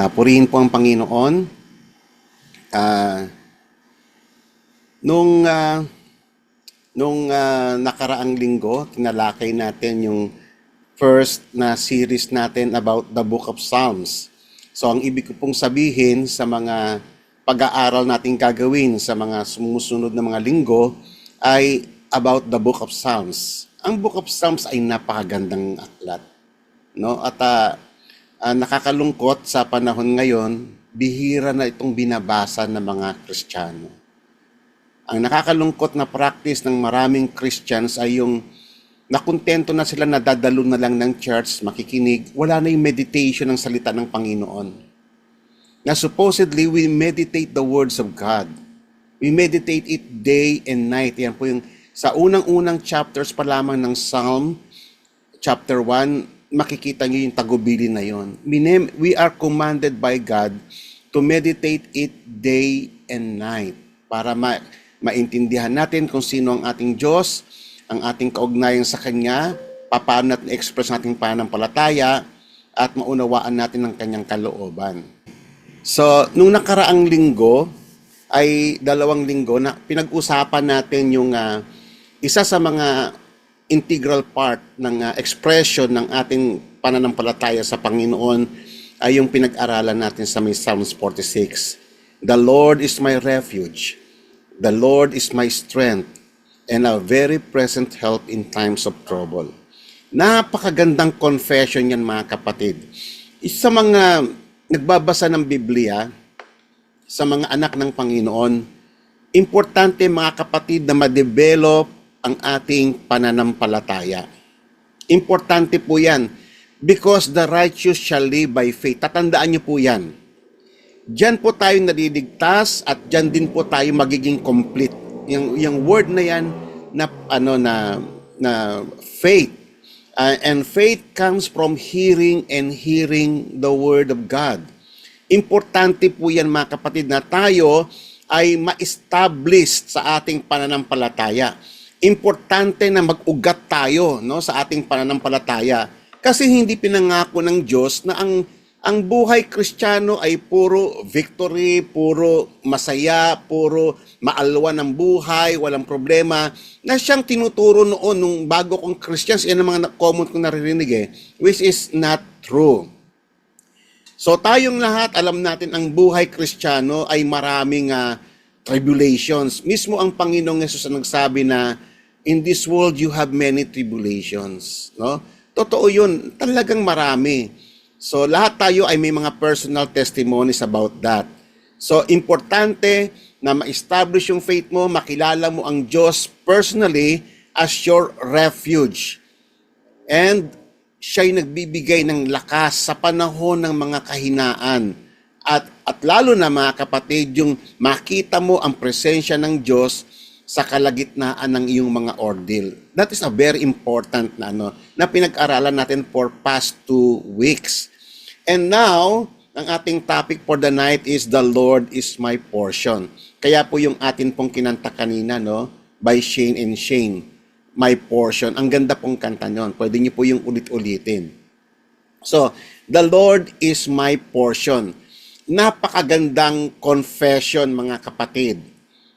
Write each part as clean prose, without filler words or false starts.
Purihin po ang Panginoon. Ah, nung ah, nakaraang linggo, tinalakay natin yung first na series natin about the Book of Psalms. So ang ibig ko pong sabihin sa mga pag-aaral nating gagawin sa mga sumusunod na mga linggo ay about the Book of Psalms. Ang Book of Psalms ay napakagandang aklat, no? At nakakalungkot sa panahon ngayon, bihira na itong binabasa ng mga Kristiyano. Ang nakakalungkot na practice ng maraming Christians ay yung nakontento na sila na dadalo na lang ng church, makikinig, wala na yung meditation ng salita ng Panginoon. Na supposedly, we meditate the words of God. We meditate it day and night. Yan po yung sa unang-unang chapters pa lamang ng Psalm, chapter 1, makikita nyo yung tagubilin na yon. We are commanded by God to meditate it day and night para maintindihan natin kung sino ang ating Diyos, ang ating kaugnayan sa Kanya, paano natin express nating pananampalataya, at maunawaan natin ang Kanyang kalooban. So, nung nakaraang linggo, ay 2 linggo na pinag-usapan natin yung isa sa mga integral part ng expression ng ating pananampalataya sa Panginoon ay yung pinag-aralan natin sa may Psalms 46. The Lord is my refuge. The Lord is my strength and a very present help in times of trouble. Napakagandang confession yan, mga kapatid. Isa mga nagbabasa ng Biblia, sa mga anak ng Panginoon, importante, mga kapatid, na ma-develop ang ating pananampalataya. Importante po yan because the righteous shall live by faith. Tatandaan niyo po yan. Diyan po tayo naliligtas at diyan din po tayo magiging complete. Yung word na yan na faith. And faith comes from hearing and hearing the word of God. Importante po yan, mga kapatid, na tayo ay ma-establish sa ating pananampalataya. Importante na mag-ugat tayo, no, sa ating pananampalataya. Kasi hindi pinangako ng Diyos na ang buhay Kristiyano ay puro victory, puro masaya, puro maalwa ng buhay, walang problema. Na siyang tinuturo noon nung bago kong Christians, yan ang mga common kong naririnig which is not true. So tayong lahat, alam natin ang buhay Kristiyano ay maraming tribulations. Mismo ang Panginoong Yesus ang nagsabi na, in this world you have many tribulations. No? Totoo yun, talagang marami. So lahat tayo ay may mga personal testimonies about that. So importante na ma-establish yung faith mo, makilala mo ang Diyos personally as your refuge. And siya'y nagbibigay ng lakas sa panahon ng mga kahinaan. At lalo na, mga kapatid, yung makita mo ang presensya ng Diyos sa kalagitnaan ng iyong mga ordeal. That is a very important na pinag-aralan natin for past 2 weeks. And now, ang ating topic for the night is The Lord is my portion. Kaya po yung atin pong kinanta kanina, by Shane and Shane. My portion. Ang ganda pong kanta nyon. Pwede niyo po yung ulit-ulitin. So, the Lord is my portion. Napakagandang confession, mga kapatid,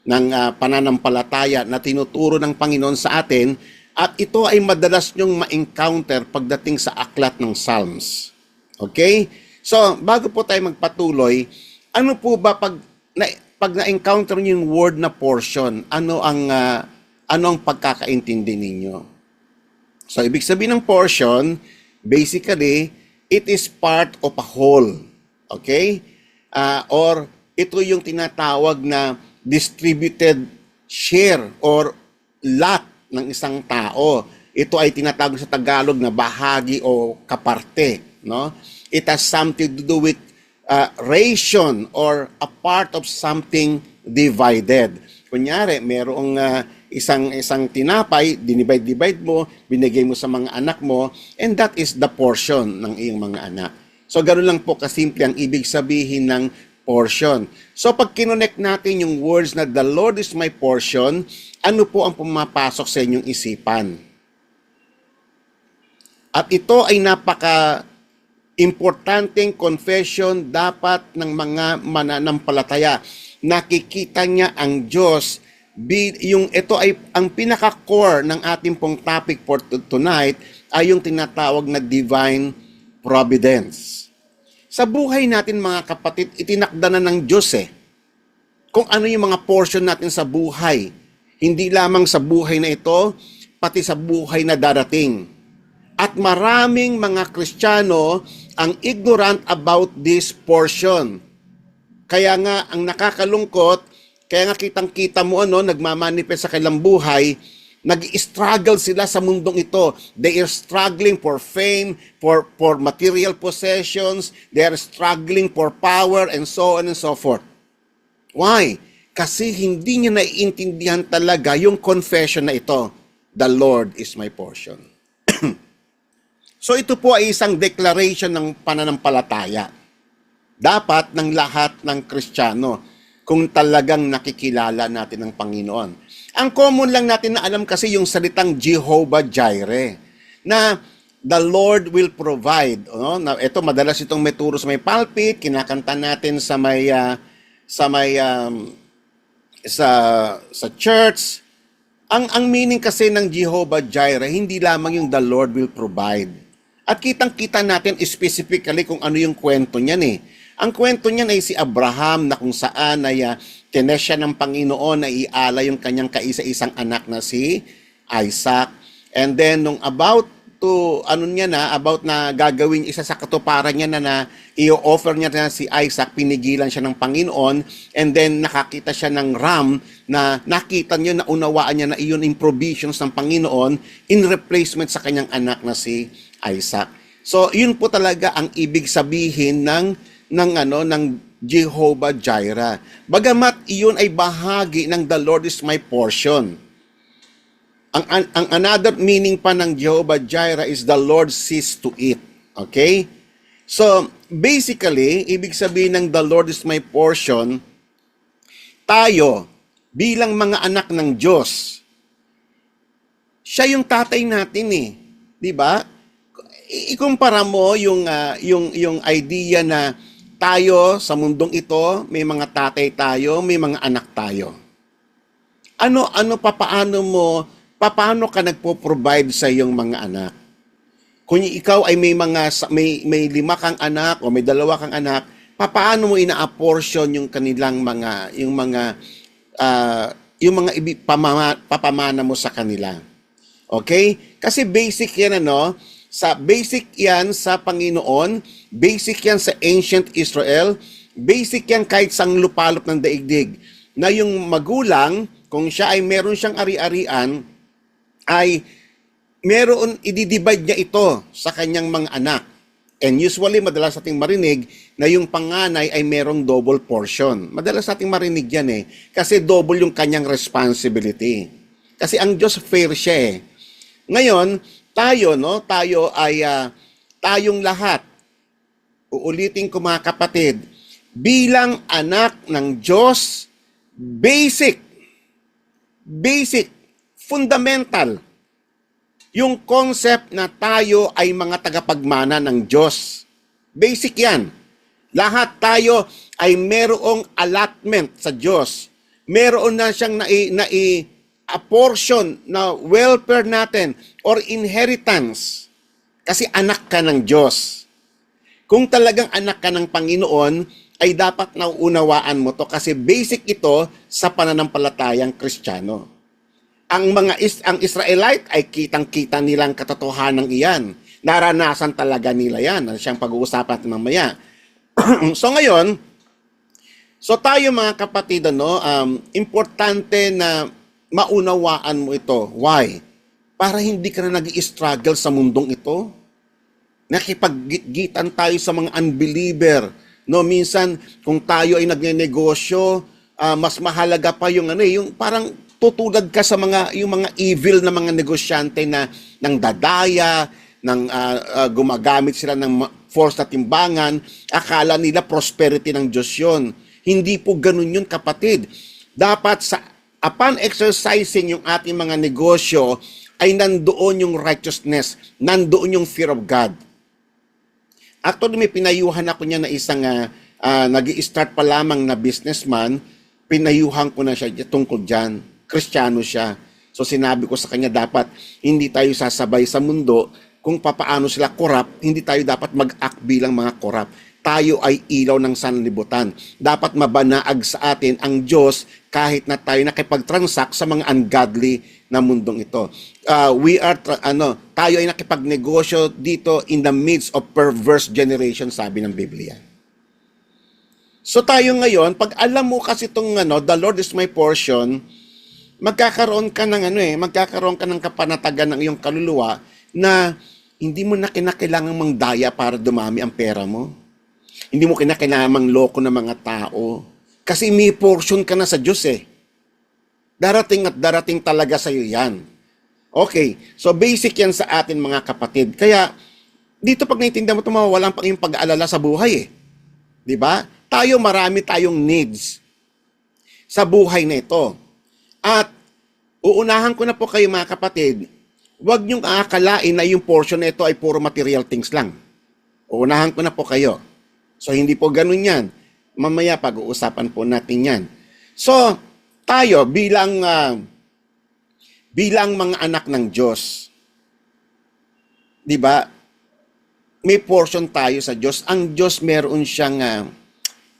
ng pananampalataya na tinuturo ng Panginoon sa atin, at ito ay madalas nyong ma-encounter pagdating sa aklat ng Psalms. Okay? So, bago po tayo magpatuloy, ano po ba pag na-encounter niyo yung word na portion, ano ang pagkakaintindi ninyo? So, ibig sabihin ng portion, basically, it is part of a whole. Okay? Or ito yung tinatawag na distributed share or lot ng isang tao. Ito ay tinatawag sa Tagalog na bahagi o kaparte. No? It has something to do with ration or a part of something divided. Kunyari, merong isang tinapay, dinivide mo, binigay mo sa mga anak mo, and that is the portion ng iyong mga anak. So, ganoon lang po kasimple ang ibig sabihin ng portion. So, pag kinonect natin yung words na the Lord is my portion, ano po ang pumapasok sa inyong isipan? At ito ay Importanteng confession dapat ng mga mananampalataya. Nakikita niya ang Diyos. Ito ay ang pinaka-core ng ating pong topic for tonight ay yung tinatawag na divine providence. Sa buhay natin mga kapatid, itinakda na ng Diyos kung ano yung mga portion natin sa buhay. Hindi lamang sa buhay na ito, pati sa buhay na darating. At maraming mga Kristiyano ang ignorant about this portion. Kaya nga, ang nakakalungkot, kaya nga kitang-kita mo nagmamanifest sa kanilang buhay, nag-struggle sila sa mundong ito. They are struggling for fame, for material possessions, they are struggling for power, and so on and so forth. Why? Kasi hindi niya naiintindihan talaga yung confession na ito, the Lord is my portion. So ito po ay isang declaration ng pananampalataya. Dapat ng lahat ng Kristiyano kung talagang nakikilala natin ang Panginoon. Ang common lang natin na alam kasi yung salitang Jehovah Jireh, na the Lord will provide. Na ito madalas itong may turo sa may pulpit, kinakanta natin sa church. Ang meaning kasi ng Jehovah Jireh, hindi lamang yung the Lord will provide. At kitang-kita natin specifically kung ano yung kwento niyan Ang kwento niyan ay si Abraham na kung saan ay tinesya ng Panginoon na iala yung kanyang kaisa-isang anak na si Isaac. And then nung about na gagawin isa sa katuparan niya na i-offer niya na si Isaac, pinigilan siya ng Panginoon, and then nakakita siya ng ram na nakita niya, na unawaan niya na iyon yung provisions ng Panginoon in replacement sa kanyang anak na si Isaac. So yun po talaga ang ibig sabihin ng Jehovah Jireh. Bagamat iyon ay bahagi ng the Lord is my portion. Ang another meaning pa ng Jehovah Jireh is the Lord sees to it. Okay? So, basically, ibig sabihin ng the Lord is my portion, tayo, bilang mga anak ng Diyos, siya yung tatay natin Di ba? Ikumpara mo yung idea na tayo sa mundong ito, may mga tatay tayo, may mga anak tayo. Paano ka nagpo-provide sa iyong mga anak? Kung ikaw ay may 5 kang anak o may 2 kang anak, paano mo ina-apportion yung kanilang papamana mo sa kanila? Okay? Kasi basic yan basic yan sa Panginoon, basic yan sa ancient Israel, basic yan kahit sa lupalop ng daigdig, na yung magulang, kung siya ay meron siyang ari-arian, ay i-divide niya ito sa kanyang mga anak. And usually, madalas nating marinig na yung panganay ay merong double portion. Madalas nating marinig yan kasi double yung kanyang responsibility. Kasi ang Diyos fair siya Ngayon, tayo ay tayong lahat, uulitin ko mga kapatid, bilang anak ng Diyos, basic, fundamental, yung concept na tayo ay mga tagapagmana ng Diyos. Basic yan. Lahat tayo ay merong allotment sa Diyos. Meron na siyang portion na welfare natin or inheritance kasi anak ka ng Diyos. Kung talagang anak ka ng Panginoon, ay dapat nauunawaan mo to kasi basic ito sa pananampalatayang Kristiyano. Ang Israelite ay kitang-kita nilang katotohanan iyan. Naranasan talaga nila yan. Siyang pag-uusapan natin mamaya. So ngayon, tayo mga kapatid, importante na maunawaan mo ito. Why? Para hindi ka na nag-i-struggle sa mundong ito. Nakipaggitan tayo sa mga unbeliever. Minsan, kung tayo ay nagnenegosyo, mas mahalaga pa yung parang tutulad ka sa yung mga evil na mga negosyante na nang dadaya, gumagamit sila ng force na timbangan, akala nila prosperity ng Diyos yun. Hindi po ganun yun, kapatid. Dapat upon exercising yung ating mga negosyo, ay nandoon yung righteousness, nandoon yung fear of God. Actually, may pinayuhan ako niya na isang nag-i-start pa lamang na businessman, pinayuhan ko na siya tungkol dyan. Kristiyano siya. So sinabi ko sa kanya, dapat hindi tayo sasabay sa mundo kung papaano sila corrupt, hindi tayo dapat mag-act bilang mga corrupt. Tayo ay ilaw ng sanlibutan. Dapat mabanaag sa atin ang Diyos kahit na tayo nakipag-transact sa mga ungodly na mundong ito. Tayo ay nakipagnegosyo dito in the midst of perverse generation, sabi ng Biblia. So tayo ngayon, pag alam mo kasi itong the Lord is my portion, magkakaroon ka ng kapanatagan ng iyong kaluluwa na hindi mo na kinakailangang mangdaya para dumami ang pera mo. Hindi mo kinakailangang loko ng mga tao. Kasi may portion ka na sa Diyos eh. Darating at darating talaga sa iyo yan. Okay, so basic yan sa atin mga kapatid. Kaya, dito pag naiintindihan mo ito, mawawalan pang yung pag-aalala sa buhay eh. Diba? Marami tayong needs sa buhay na ito. At, uunahan ko na po kayo mga kapatid, huwag niyong aakalain na yung portion na ito ay puro material things lang. Uunahan ko na po kayo. So, hindi po ganun yan. Mamaya, pag-uusapan po natin yan. So, tayo bilang mga anak ng Diyos, di ba? May portion tayo sa Diyos. Ang Diyos meron siyang,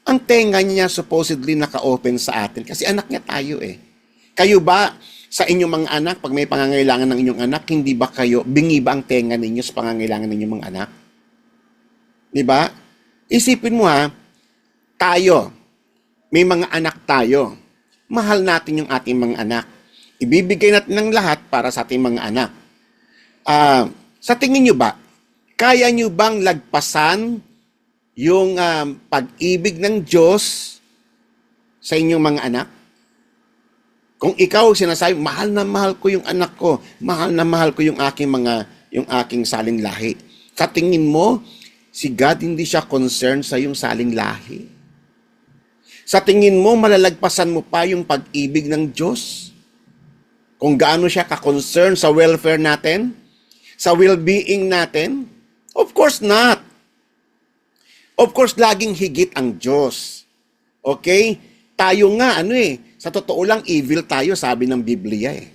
ang tenga niya supposedly naka-open sa atin. Kasi anak niya tayo eh. Kayo ba, sa inyong mga anak, pag may pangangailangan ng inyong anak, hindi ba kayo, bingi ba ang tenga ninyo sa pangangailangan ng inyong mga anak? Di ba? Isipin mo tayo, may mga anak tayo. Mahal natin yung ating mga anak. Ibibigay natin ng lahat para sa ating mga anak. Sa tingin nyo ba, kaya nyo bang lagpasan yung pag-ibig ng Diyos sa inyong mga anak? Kung ikaw sinasabi, mahal na mahal ko yung anak ko, mahal na mahal ko yung aking saling lahi. Sa tingin mo, si God hindi siya concerned sa yung saling lahi. Sa tingin mo, malalagpasan mo pa yung pag-ibig ng Diyos? Kung gaano siya ka-concern sa welfare natin? Sa well-being natin? Of course not. Of course, laging higit ang Diyos. Okay? Tayo nga, sa totoo lang, evil tayo, sabi ng Biblia eh.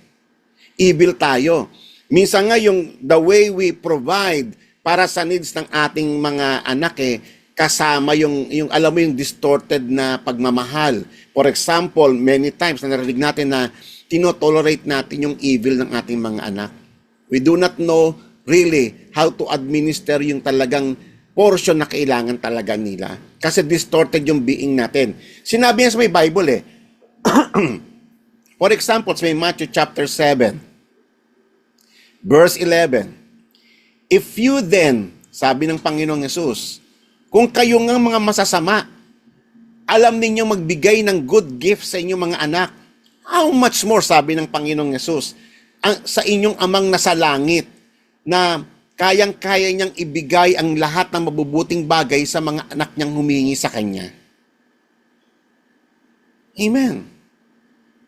Evil tayo. Minsan nga, the way we provide para sa needs ng ating mga anak kasama yung alam mo yung distorted na pagmamahal. For example, many times na narinig natin na tinotolerate natin yung evil ng ating mga anak. We do not know really how to administer yung talagang portion na kailangan talaga nila. Kasi distorted yung being natin. Sinabi niya sa may Bible For example, sa may Matthew chapter 7, verse 11, if you then, sabi ng Panginoong Yesus, kung kayo nga mga masasama, alam ninyong magbigay ng good gifts sa inyong mga anak, how much more, sabi ng Panginoong Yesus, sa inyong amang nasa langit, na kayang-kaya niyang ibigay ang lahat ng mabubuting bagay sa mga anak niyang humingi sa Kanya. Amen.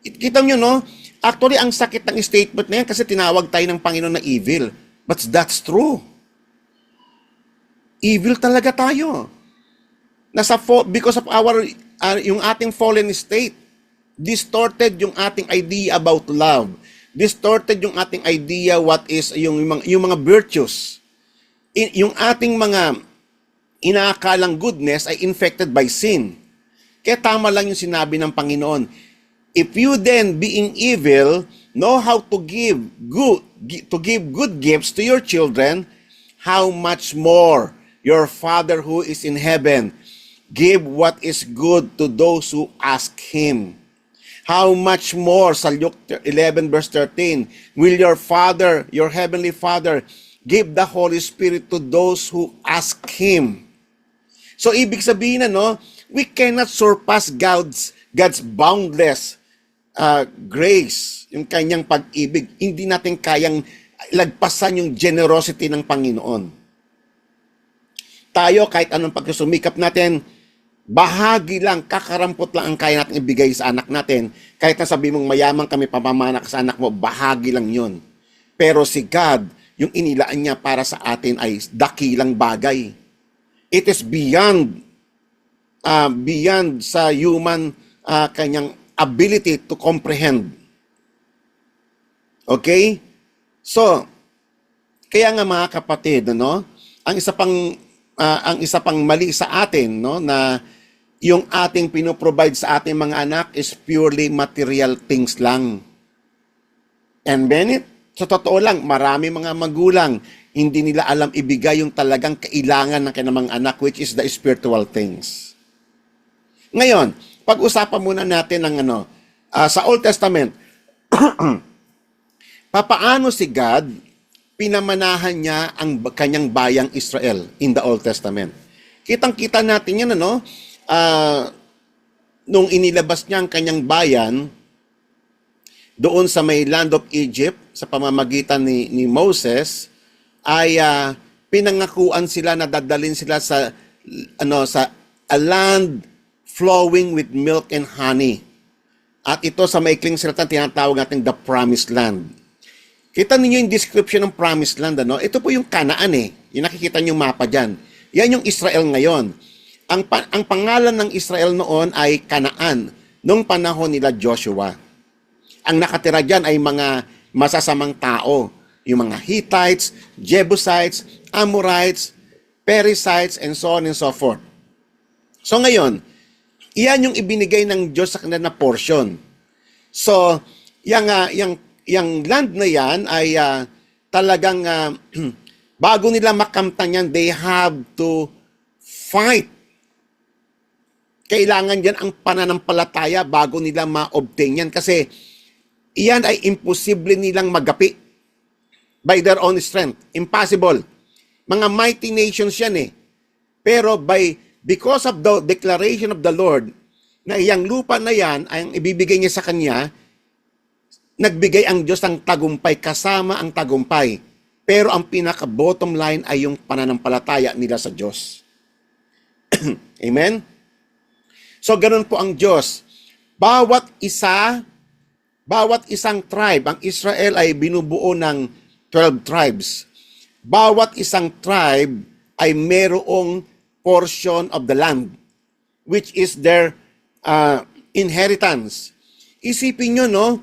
Kita nyo, no? Actually, ang sakit ng statement na yan kasi tinawag tayo ng Panginoon na evil. But that's true. Evil talaga tayo. Because of yung ating fallen state, distorted yung ating idea about love. Distorted yung ating idea what is yung mga virtues. Yung ating mga inaakalang goodness ay infected by sin. Kaya tama lang yung sinabi ng Panginoon. If you then, being evil, know how to give good gifts to your children, how much more your Father who is in heaven give what is good to those who ask Him. How much more, sa Luke 11 verse 13, will your Father, your Heavenly Father, give the Holy Spirit to those who ask Him. So ibig sabihin we cannot surpass God's boundless grace, yung kanyang pag-ibig. Hindi natin kayang lagpasan yung generosity ng Panginoon. Tayo, kahit anong pagsusumikap natin, bahagi lang, kakarampot lang ang kaya natin ibigay sa anak natin. Kahit na sabi mong mayaman kami, pamamana ka sa anak mo, bahagi lang yun. Pero si God, yung inilaan niya para sa atin ay dakilang bagay. It is beyond sa human kanyang ability to comprehend. Okay? So, kaya nga mga kapatid, no, ang isa pang mali sa atin, no, na yung ating pinoprovide sa ating mga anak is purely material things lang. And Bennett, sa totoo lang, marami mga magulang, hindi nila alam ibigay yung talagang kailangan ng kanilang mga anak, which is the spiritual things. Ngayon, pag-usapan muna natin ng sa Old Testament, papaano si God pinamanahan niya ang kanyang bayang Israel in the Old Testament. Kitang-kita natin yan, nung inilabas niya ang kanyang bayan doon sa may land of Egypt, sa pamamagitan ni Moses, ay pinangakuan sila na dadalhin sila sa a land flowing with milk and honey. At ito sa maikling salita tinatawag natin the Promised Land. Kita ninyo yung description ng Promised Land, Ito po yung Canaan Yung nakikita niyo yung mapa diyan. Yan yung Israel ngayon. Ang pangalan ng Israel noon ay Canaan nung panahon nila Joshua. Ang nakatira diyan ay mga masasamang tao, yung mga Hittites, Jebusites, Amorites, Perizzites, and so on and so forth. So ngayon, iyan yung ibinigay ng Diyos sa kanila na portion. So, yung land na yan ay talagang bago nila makamtan yan, they have to fight. Kailangan yan ang pananampalataya bago nila ma-obtain yan kasi iyan ay imposible nilang magapi by their own strength. Impossible. Mga mighty nations yan Pero because of the declaration of the Lord na iyang lupa na yan ay ang ibibigay niya sa kanya, nagbigay ang Diyos ng tagumpay kasama ang tagumpay. Pero ang pinaka-bottom line ay yung pananampalataya nila sa Diyos. Amen? So, ganun po ang Diyos. Bawat isang tribe, ang Israel ay binubuo ng 12 tribes. Bawat isang tribe ay merong portion of the land, which is their inheritance. Isipin nyo,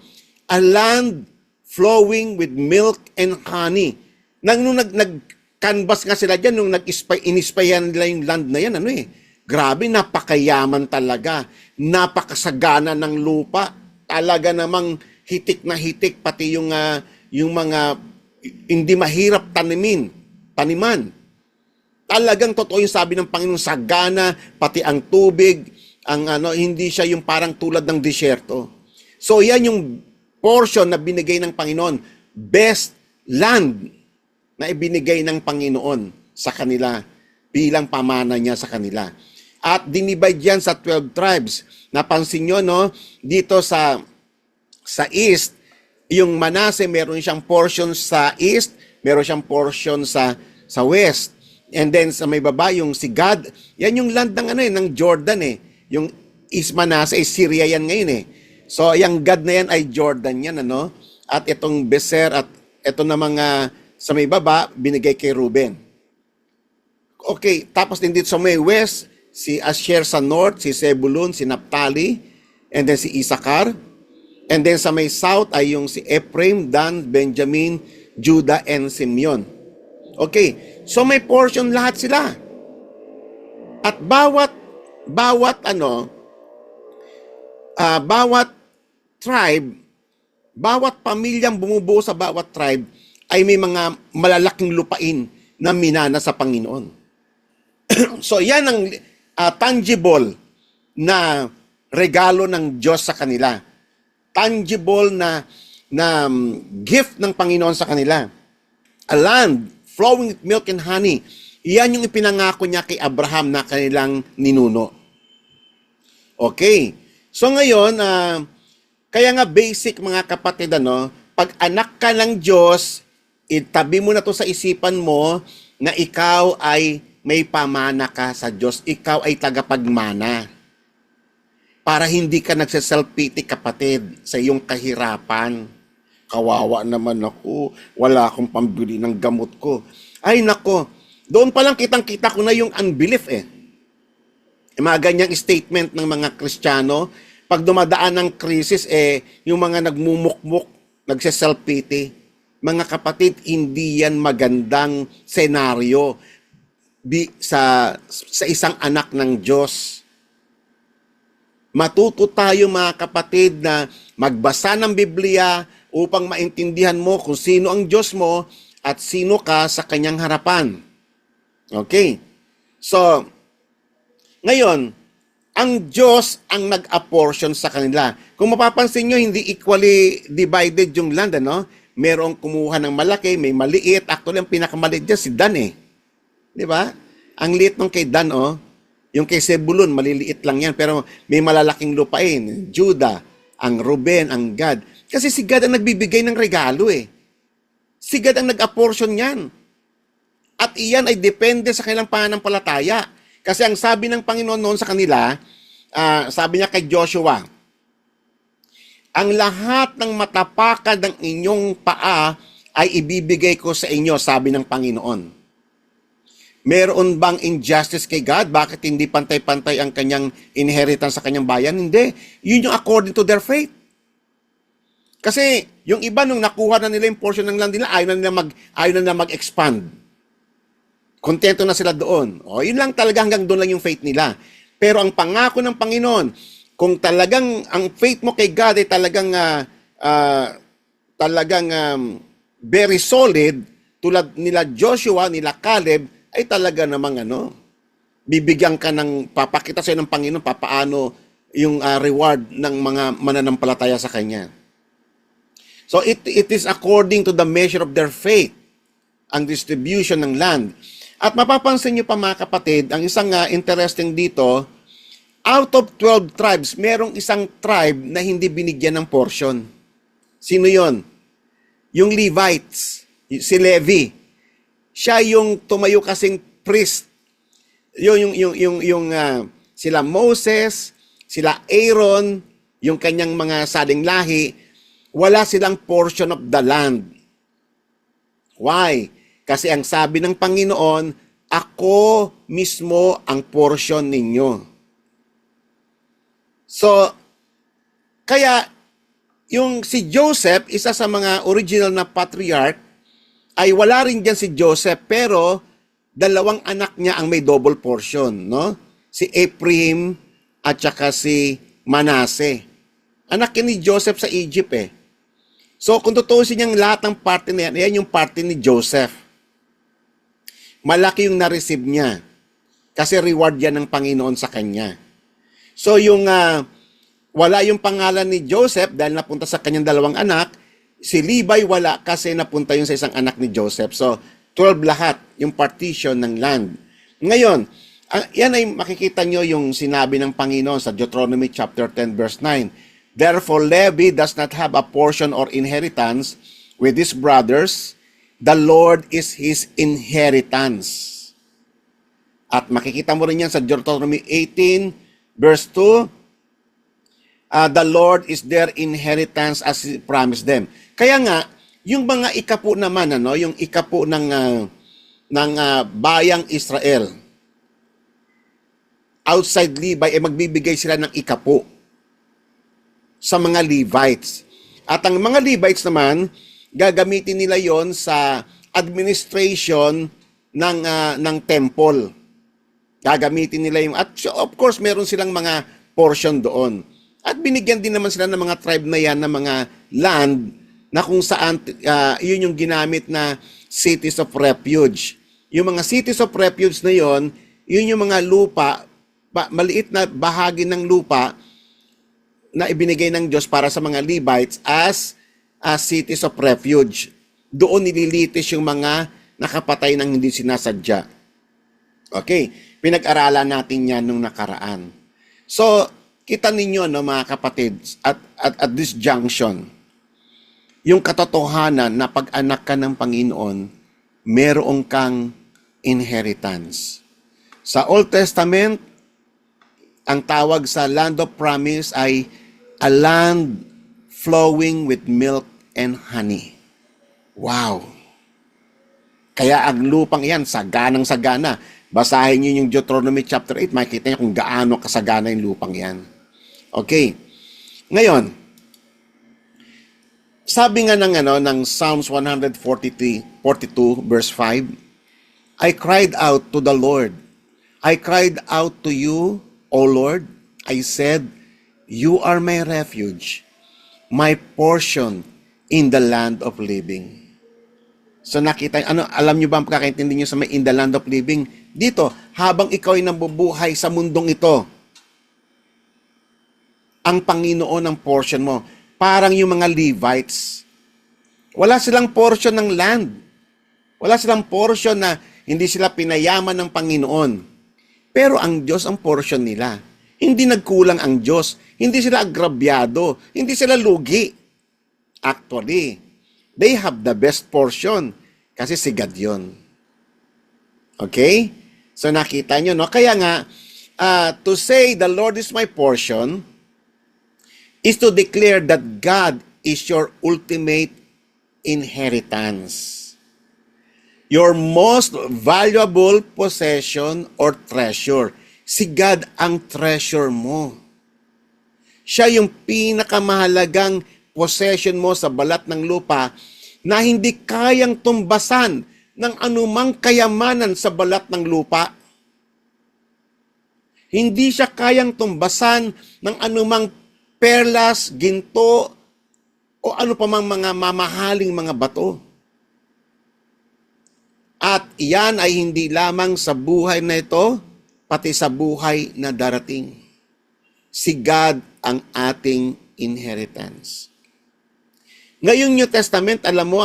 a land flowing with milk and honey. Nung nag-canvas nga sila dyan, nung in-spyan nila yung land na yan, grabe, napakayaman talaga. Napakasagana ng lupa. Talaga namang hitik na hitik, pati yung mga hindi mahirap taniman. Talagang totoo yung sabi ng Panginoon, sagana, pati ang tubig, hindi siya yung parang tulad ng disyerto. So yan yung portion na binigay ng Panginoon, best land na ibinigay ng Panginoon sa kanila bilang pamana niya sa kanila. At dinivide yan sa 12 tribes. Napansin nyo, dito sa east, yung Manase, meron siyang portion sa east, meron siyang portion sa west. And then sa may baba, yung si Gad, yan yung land ng Jordan Yung East Manase, Syria yan ngayon So, yung Gad na yan ay Jordan yan, At itong Beser at ito na mga sa may baba, binigay kay Reuben. Okay, tapos din dito sa may west, si Asher sa north, si Zebulun, si Naphtali, and then si Issachar. And then sa may south ay yung si Ephraim, Dan, Benjamin, Judah, and Simeon. Okay, so may portion lahat sila. At bawat tribe, bawat pamilyang bumubuo sa bawat tribe ay may mga malalaking lupain na minana sa Panginoon. So yan ang tangible na regalo ng Diyos sa kanila. Tangible na gift ng Panginoon sa kanila. A land flowing with milk and honey. Iyan yung ipinangako niya kay Abraham na kanilang ninuno. Okay. So ngayon, kaya nga basic mga kapatid, pag anak ka ng Diyos, itabi mo na to sa isipan mo na ikaw ay may pamana ka sa Diyos. Ikaw ay tagapagmana. Para hindi ka nagse-self-pity, kapatid, sa iyong kahirapan. Kawawa naman ako, wala akong pambili ng gamot ko. Ay nako, Doon pa lang kitang-kita ko na yung unbelief eh. Yung mga ganyang statement ng mga Kristiyano, pag dumadaan ng krisis, yung mga nagmumukmuk, nagse-self-pity. Mga kapatid, hindi yan magandang senaryo sa isang anak ng Diyos. Matuto tayo mga kapatid na magbasa ng Biblia upang maintindihan mo kung sino ang Diyos mo at sino ka sa kanyang harapan. Okay. So, ngayon, ang Diyos ang nag-apportion sa kanila. Kung mapapansin nyo, hindi equally divided yung land, ano? Merong kumuha ng malaki, may maliit. Actually, ang pinakamaliit dyan, si Dan eh. Di ba? Ang liit nung kay Dan, oh. Yung kay Zebulun, maliliit lang yan. Pero may malalaking lupain. Judah, ang Ruben, ang Gad. Kasi si Gad ang nagbibigay ng regalo eh. Si Gad ang nag-apportion yan. At iyan ay depende sa kanilang pananampalataya. Kasi ang sabi ng Panginoon noon sa kanila, sabi niya kay Joshua, ang lahat ng matapakan ng inyong paa ay ibibigay ko sa inyo, sabi ng Panginoon. Meron bang injustice kay God? Bakit hindi pantay-pantay ang kanyang inheritance sa kanyang bayan? Hindi. Yun yung according to their faith. Kasi yung iba nung nakuha na nila yung portion ng land nila, ayaw na nila mag-expand. Kontento na sila doon. O, yun lang talaga, hanggang doon lang yung faith nila. Pero ang pangako ng Panginoon, kung talagang ang faith mo kay God ay talagang very solid, tulad nila Joshua, nila Caleb, ay talaga namang bibigyan ka ng, papakita sa'yo ng Panginoon papaano yung reward ng mga mananampalataya sa Kanya. So it is according to the measure of their faith, ang distribution ng land. At mapapansin nyo pa mga kapatid, ang isang interesting dito, out of 12 tribes, merong isang tribe na hindi binigyan ng portion. Sino yon? Yung Levites, si Levi. Siya yung tumayo kasing priest. Sila Moses, sila Aaron, yung kanyang mga saling lahi, wala silang portion of the land. Why? Kasi ang sabi ng Panginoon, ako mismo ang portion ninyo. So, kaya yung si Joseph, isa sa mga original na patriarch, ay wala rin dyan si Joseph, pero dalawang anak niya ang may double portion, no? Si Ephraim at saka si Manasseh. Anak ni Joseph sa Egypt eh. So, kung tutuusin niyang lahat ng parte na yan, yan yung parte ni Joseph. Malaki yung na-receive niya. Kasi reward yan ng Panginoon sa kanya. So, wala yung pangalan ni Joseph dahil napunta sa kanyang dalawang anak. Si Levi wala kasi napunta yun sa isang anak ni Joseph. So, 12 lahat yung partition ng land. Ngayon, yan ay makikita nyo yung sinabi ng Panginoon sa Deuteronomy chapter 10 verse 9. Therefore, Levi does not have a portion or inheritance with his brothers. The Lord is his inheritance. At makikita mo rin yan sa Deuteronomy 18 verse 2. The Lord is their inheritance as he promised them. Kaya nga, yung mga ikapo naman, yung ikapo ng bayang Israel, outside Levi, magbibigay sila ng ikapo sa mga Levites. At ang mga Levites naman, gagamitin nila yon sa administration ng temple. Gagamitin nila yung, at of course, meron silang mga portion doon. At binigyan din naman sila ng mga tribe na yan, ng mga land, na kung saan, yun yung ginamit na cities of refuge. Yung mga cities of refuge na yon, yun yung mga lupa, maliit na bahagi ng lupa, na ibinigay ng Diyos para sa mga Levites as cities of refuge. Doon nililitis yung mga nakapatay ng hindi sinasadya. Okay, pinag-aralan natin yan nung nakaraan. So, kita ninyo mga kapatid, at this junction, yung katotohanan na pag-anak ka ng Panginoon, meron kang inheritance. Sa Old Testament, ang tawag sa land of promise ay a land flowing with milk and honey. Wow! Kaya ang lupang iyan, saganang sagana. Basahin niyo yung Deuteronomy chapter 8, makikita niyo kung gaano kasagana yung lupang iyan. Okay. Ngayon, sabi nga ng Psalms 142 verse 5, I cried out to the Lord. I cried out to you, O Lord. I said, you are my refuge, my portion in the land of living. So nakita, alam niyo ba ang pagkakaintindi niyo sa may in the land of living? Dito, habang ikaw ay nabubuhay sa mundong ito, ang Panginoon ang portion mo. Parang yung mga Levites, wala silang portion ng land. Wala silang portion na hindi sila pinayaman ng Panginoon. Pero ang Diyos ang portion nila. Hindi nagkulang ang Diyos. Hindi sila agrabyado. Hindi sila lugi. Actually, they have the best portion kasi si God yun. Okay? So nakita nyo, no? Kaya nga, to say the Lord is my portion is to declare that God is your ultimate inheritance. Your most valuable possession or treasure. Si God ang treasure mo. Siya yung pinakamahalagang possession mo sa balat ng lupa na hindi kayang tumbasan ng anumang kayamanan sa balat ng lupa. Hindi siya kayang tumbasan ng anumang perlas, ginto, o ano pa mang mga mamahaling mga bato. At iyan ay hindi lamang sa buhay na ito, pati sa buhay na darating. Si God ang ating inheritance. Ngayong New Testament, alam mo,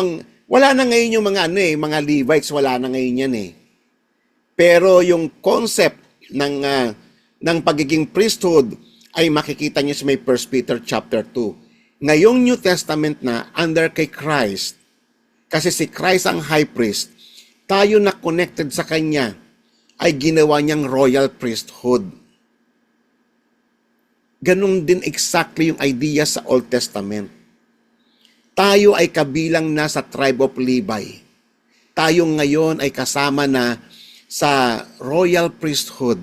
wala na ngayon yung mga Levites, wala na ngayon yan eh. Pero yung concept ng pagiging priesthood ay makikita niyo sa may 1 Peter chapter 2. Ngayong New Testament na, under kay Christ, kasi si Christ ang high priest, tayo na connected sa Kanya, ay ginawa niyang royal priesthood. Ganun din exactly yung idea sa Old Testament. Tayo ay kabilang na sa tribe of Levi. Tayo ngayon ay kasama na sa royal priesthood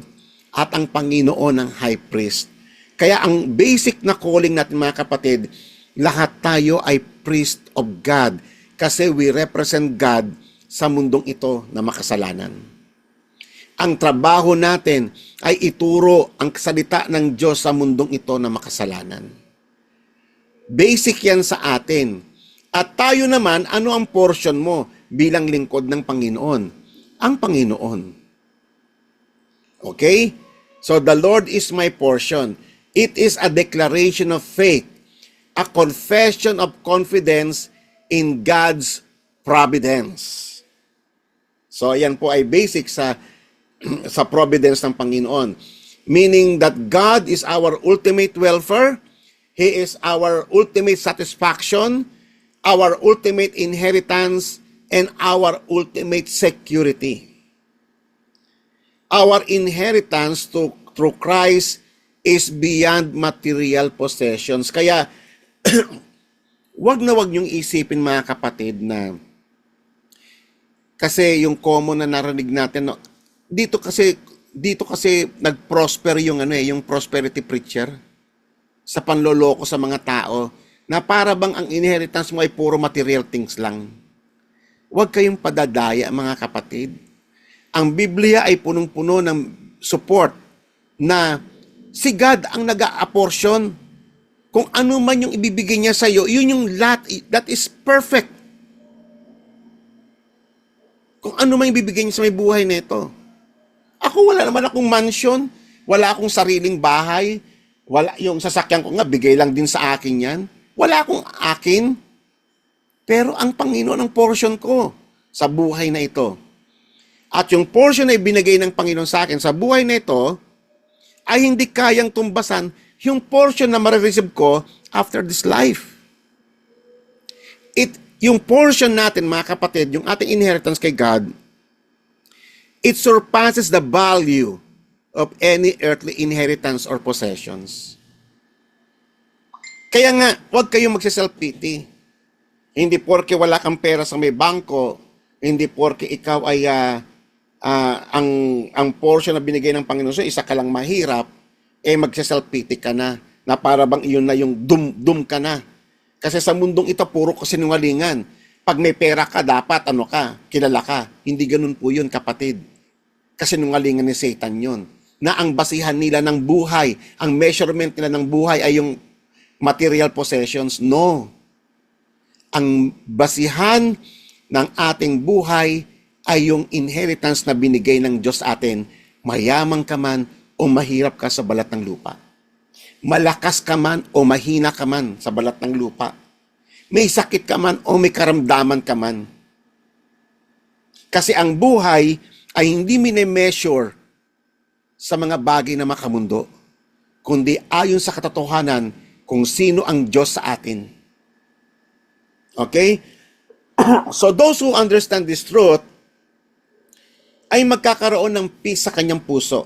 at ang Panginoon ang high priest. Kaya ang basic na calling natin mga kapatid, lahat tayo ay priest of God kasi we represent God sa mundong ito na makasalanan. Ang trabaho natin ay ituro ang salita ng Diyos sa mundong ito na makasalanan. Basic yan sa atin. At tayo naman, ano ang portion mo bilang lingkod ng Panginoon? Ang Panginoon. Okay? So the Lord is my portion. It is a declaration of faith, a confession of confidence in God's providence. So yan po ay basic sa providence ng Panginoon. Meaning that God is our ultimate welfare, He is our ultimate satisfaction, our ultimate inheritance, and our ultimate security. Our inheritance through Christ is beyond material possessions. Kaya, wag niyong isipin mga kapatid na kasi yung common na narinig natin, no, dito kasi nag-prosper yung yung prosperity preacher sa panloloko sa mga tao na para bang ang inheritance mo ay puro material things lang. Huwag kayong padadaya mga kapatid. Ang Biblia ay punong-puno ng support na si God ang nag-a-apportion. Kung ano man yung ibibigay niya sa iyo, yun yung lot, that is perfect. Kung ano man ibibigay niya sa may buhay nito. Ako wala naman akong mansion, wala akong sariling bahay, wala yung sasakyan ko nga, bigay lang din sa akin yan. Wala akong akin, pero ang Panginoon ang portion ko sa buhay na ito. At yung portion na ibinigay ng Panginoon sa akin sa buhay na ito, ay hindi kayang tumbasan yung portion na marireceive ko after this life. Yung portion natin, mga kapatid, yung ating inheritance kay God, it surpasses the value of any earthly inheritance or possessions. Kaya nga, huwag kayong magsiself-pity. Hindi porke wala kang pera sa may bangko, Hindi porke ikaw ay ang portion na binigay ng Panginoon sa isa ka lang mahirap, magsa-self-pity ka na para bang iyon na yung dum ka na. Kasi sa mundong ito, puro kasinungalingan. Pag may pera ka, dapat kilala ka. Hindi ganun po yun, kapatid. Kasinungalingan ni Satan yun. Na ang basihan nila ng buhay, ang measurement nila ng buhay ay yung material possessions. No. Ang basihan ng ating buhay ay yung inheritance na binigay ng Diyos atin. Mayaman ka man o mahirap ka sa balat ng lupa. Malakas ka man o mahina ka man sa balat ng lupa. May sakit ka man o may karamdaman ka man. Kasi ang buhay ay hindi mine-measure sa mga bagay na makamundo, kundi ayon sa katotohanan kung sino ang Diyos sa atin. Okay? So those who understand this truth ay magkakaroon ng peace sa kanyang puso.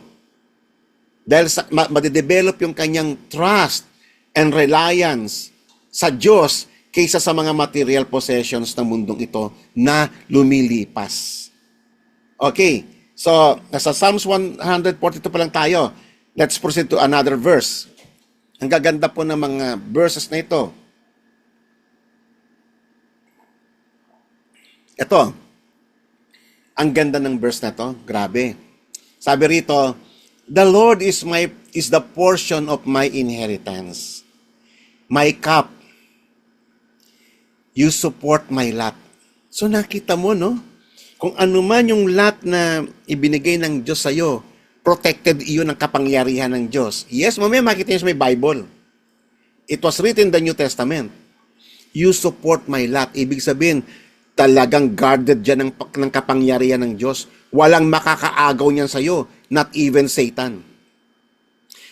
Dahil madidevelop yung kanyang trust and reliance sa Diyos kaysa sa mga material possessions ng mundong ito na lumilipas. Okay, so nasa Psalms 142 pa lang tayo. Let's proceed to another verse. Ang gaganda po ng mga verses na ito. Ito, ang ganda ng verse na to, grabe. Sabi rito, the Lord is the portion of my inheritance. My cup. You support my lot. So nakita mo, no? Kung ano man yung lot na ibinigay ng Diyos sa'yo, protected iyon ng kapangyarihan ng Diyos. Yes, mamaya makita niyo sa may Bible. It was written in the New Testament. You support my lot. Ibig sabihin, talagang guarded dyan ng kapangyarihan ng Diyos. Walang makakaagaw niyan sa'yo. Not even Satan.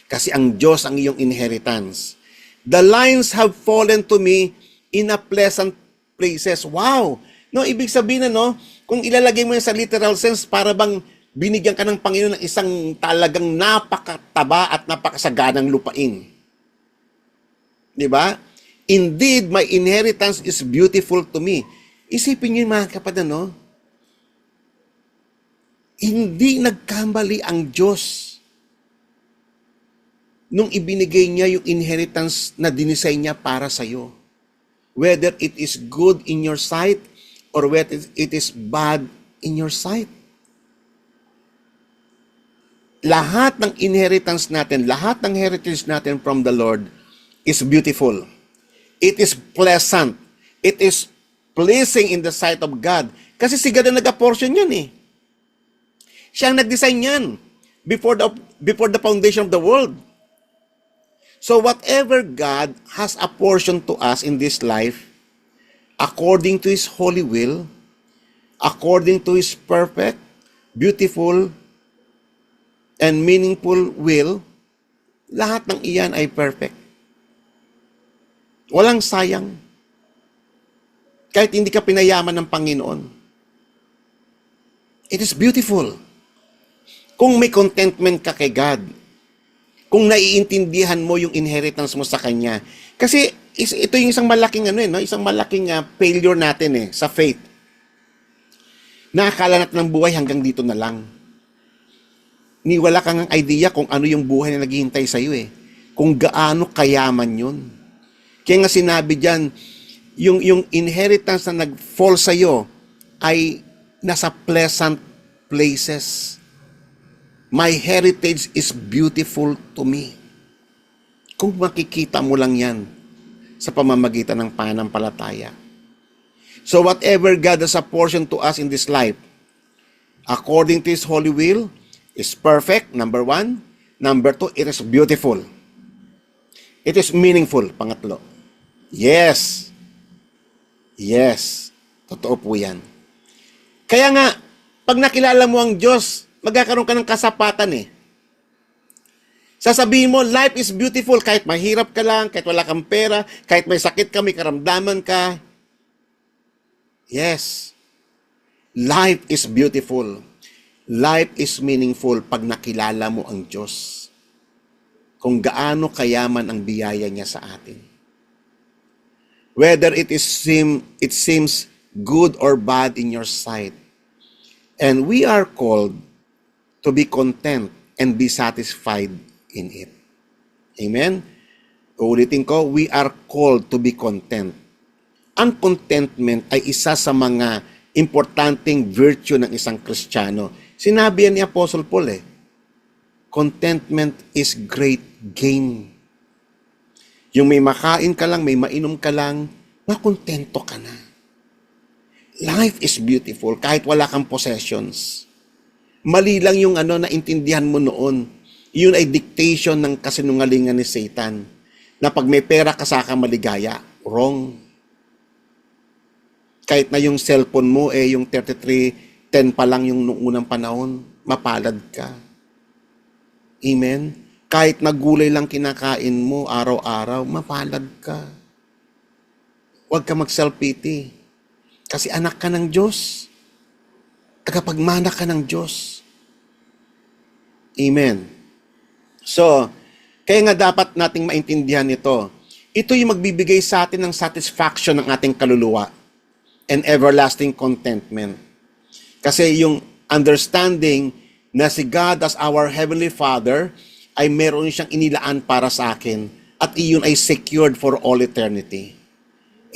Kasi ang Diyos ang iyong inheritance. The lines have fallen to me in a pleasant places. Wow! No, ibig sabihin kung ilalagay mo yan sa literal sense, para bang binigyan ka ng Panginoon ng isang talagang napakataba at napakasaganang lupain. Di ba? Indeed, my inheritance is beautiful to me. Isipin niyo mga kapatid, hindi nagkamali ang Diyos nung ibinigay niya yung inheritance na dinisay niya para sa'yo. Whether it is good in your sight or whether it is bad in your sight. Lahat ng inheritance natin, lahat ng heritage natin from the Lord is beautiful. It is pleasant. It is pleasing in the sight of God. Kasi si God ang nag-apportion yan eh. Siya ang nag-design yan before the foundation of the world. So whatever God has apportioned to us in this life, according to His holy will, according to His perfect, beautiful, and meaningful will, lahat ng iyan ay perfect. Walang sayang. Kahit hindi ka pinayaman ng Panginoon. It is beautiful. Kung may contentment ka kay God, kung naiintindihan mo yung inheritance mo sa Kanya. Kasi ito yung isang malaking isang malaking failure natin sa faith. Nakakala natin ng buhay hanggang dito na lang. Wala kang idea kung ano yung buhay na naghihintay sa iyo Kung gaano kayaman yun. Kaya nga sinabi diyan, yung inheritance na nag-fall sa iyo ay nasa pleasant places. My heritage is beautiful to me. Kung makikita mo lang yan sa pamamagitan ng pananampalataya. So whatever God has apportioned to us in this life, according to His holy will, is perfect, number 1. Number 2, it is beautiful. It is meaningful, pangatlo. Yes. Yes. Totoo po yan. Kaya nga, pag nakilala mo ang Diyos, magkakaroon ka ng kasapatan Sasabihin mo, life is beautiful kahit mahirap ka lang, kahit wala kang pera, kahit may sakit ka, may karamdaman ka. Yes. Life is beautiful. Life is meaningful pag nakilala mo ang Diyos. Kung gaano kayaman ang biyaya niya sa atin. Whether it seems good or bad in your sight, And we are called to be content and be satisfied in it. Amen? Uulitin ko, we are called to be content. Ang contentment ay isa sa mga importanteng virtue ng isang Kristiyano. Sinabi yan ni Apostle Paul contentment is great gain. Yung may makain ka lang, may mainom ka lang, makontento ka na. Life is beautiful kahit wala kang possessions. Mali lang yung naintindihan mo noon. Yun ay dictation ng kasinungalingan ni Satan. Na pag may pera ka saka maligaya. Wrong. Kahit na yung cellphone mo yung 3310 pa lang yung noong unang panahon, mapalad ka. Amen? Kahit na gulay lang kinakain mo araw-araw, mapalad ka. Huwag ka mag-self-pity. Kasi anak ka ng Diyos. Tagapagmana ka ng Diyos. Amen. So, kaya nga dapat nating maintindihan ito. Ito yung magbibigay sa atin ng satisfaction ng ating kaluluwa and everlasting contentment. Kasi yung understanding na si God as our Heavenly Father ay meron siyang inilaan para sa akin at iyon ay secured for all eternity.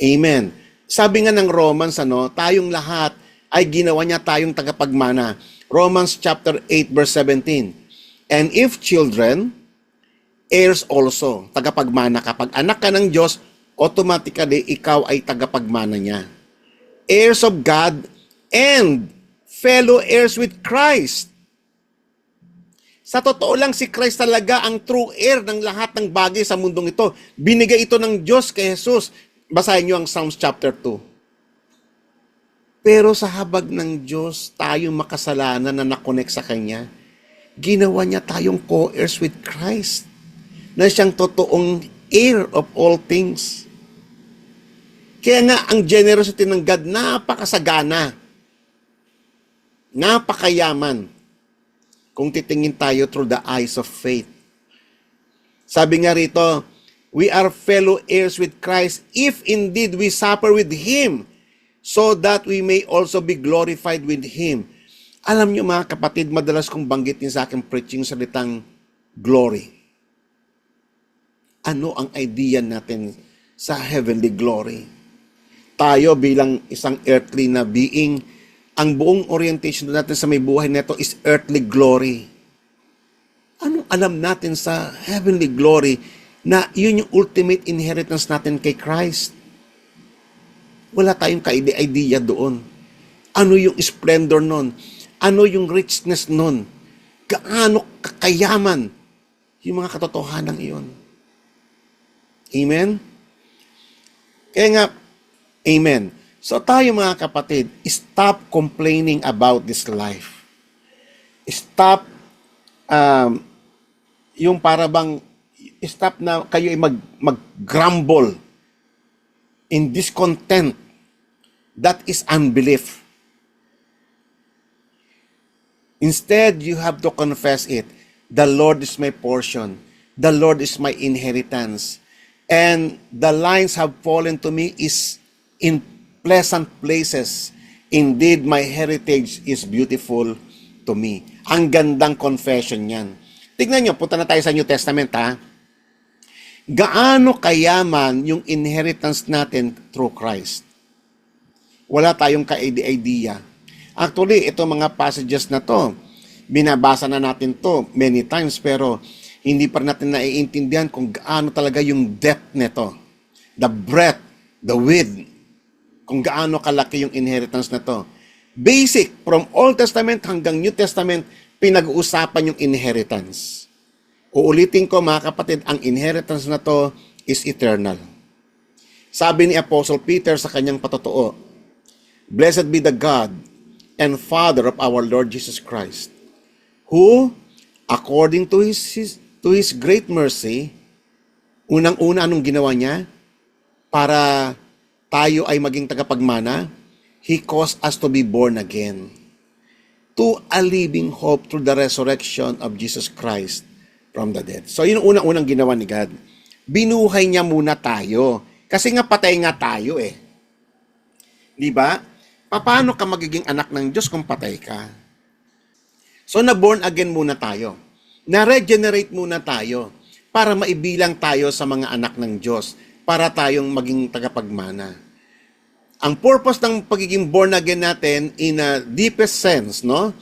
Amen. Sabi nga ng Romans, tayong lahat ay ginawa niya tayong tagapagmana. Romans chapter 8 verse 17. And if children, heirs also, tagapagmana ka. Pag anak ka ng Diyos, automatically ikaw ay tagapagmana niya. Heirs of God and fellow heirs with Christ. Sa totoo lang, si Christ talaga ang true heir ng lahat ng bagay sa mundong ito. Binigay ito ng Diyos kay Jesus. Basahin niyo ang Psalms chapter 2. Pero sa habag ng Diyos, tayong makasalanan na nakonek sa Kanya, ginawa niya tayong co-heirs with Christ, na siyang totoong heir of all things. Kaya nga, ang generosity ng God, napakasagana, napakayaman, kung titingin tayo through the eyes of faith. Sabi nga rito, we are fellow heirs with Christ if indeed we suffer with Him, so that we may also be glorified with Him. Alam niyo mga kapatid, madalas kong banggitin sa aking preaching salitang glory. Ano ang idea natin sa heavenly glory? Tayo bilang isang earthly na being, ang buong orientation natin sa may buhay nito is earthly glory. Anong alam natin sa heavenly glory na yun yung ultimate inheritance natin kay Christ? Wala tayong ka-idea doon. Ano yung splendor nun? Ano yung richness nun? Gaano kakayaman yung mga katotohanan iyon? Amen? Kaya nga, amen. So tayo mga kapatid, stop complaining about this life. Stop yung parabang stop na kayo ay mag-grumble in discontent. That is unbelief. Instead, you have to confess it. The Lord is my portion. The Lord is my inheritance. And the lines have fallen to me is in pleasant places. Indeed, my heritage is beautiful to me. Ang gandang confession yan. Tignan nyo, punta na tayo sa New Testament Gaano kayaman yung inheritance natin through Christ? Wala tayong ka-idea. Actually, ito mga passages na to, binabasa na natin to many times, pero hindi pa natin naiintindihan kung gaano talaga yung depth nito. The breadth, the width, kung gaano kalaki yung inheritance na to. Basic, from Old Testament hanggang New Testament, pinag-uusapan yung inheritance. Uulitin ko mga kapatid, ang inheritance na to is eternal. Sabi ni Apostle Peter sa kanyang patotoo, Blessed be the God and Father of our Lord Jesus Christ, who, according to His great mercy, unang-una anong ginawa niya? Para tayo ay maging tagapagmana, He caused us to be born again to a living hope through the resurrection of Jesus Christ from the dead. So yun ang unang-unang ginawa ni God. Binuhay niya muna tayo. Kasi nga patay nga tayo Di ba? Paano ka magiging anak ng Diyos kung patay ka? So, na-born again muna tayo. Na-regenerate muna tayo para maibilang tayo sa mga anak ng Diyos, para tayong maging tagapagmana. Ang purpose ng pagiging born again natin in a deepest sense, no,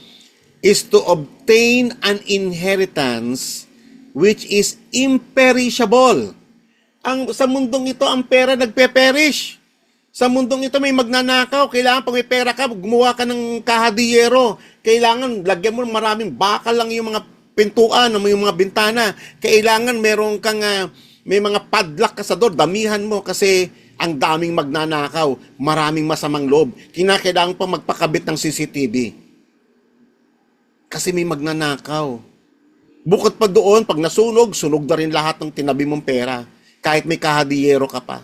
is to obtain an inheritance which is imperishable. Sa mundong ito, ang pera nagpe-perish. Sa mundong ito, may magnanakaw. Kailangan pag may pera ka, gumawa ka ng kahadiyero. Kailangan, lagyan mo maraming bakal lang yung mga pintuan, yung mga bintana. Kailangan meron kang, may mga padlock ka sa door, damihan mo kasi ang daming magnanakaw. Maraming masamang loob. Kinakailangan pa magpakabit ng CCTV. Kasi may magnanakaw. Bukod pa doon, pag nasunog, sunog na rin lahat ng tinabi mong pera. Kahit may kahadiyero ka pa.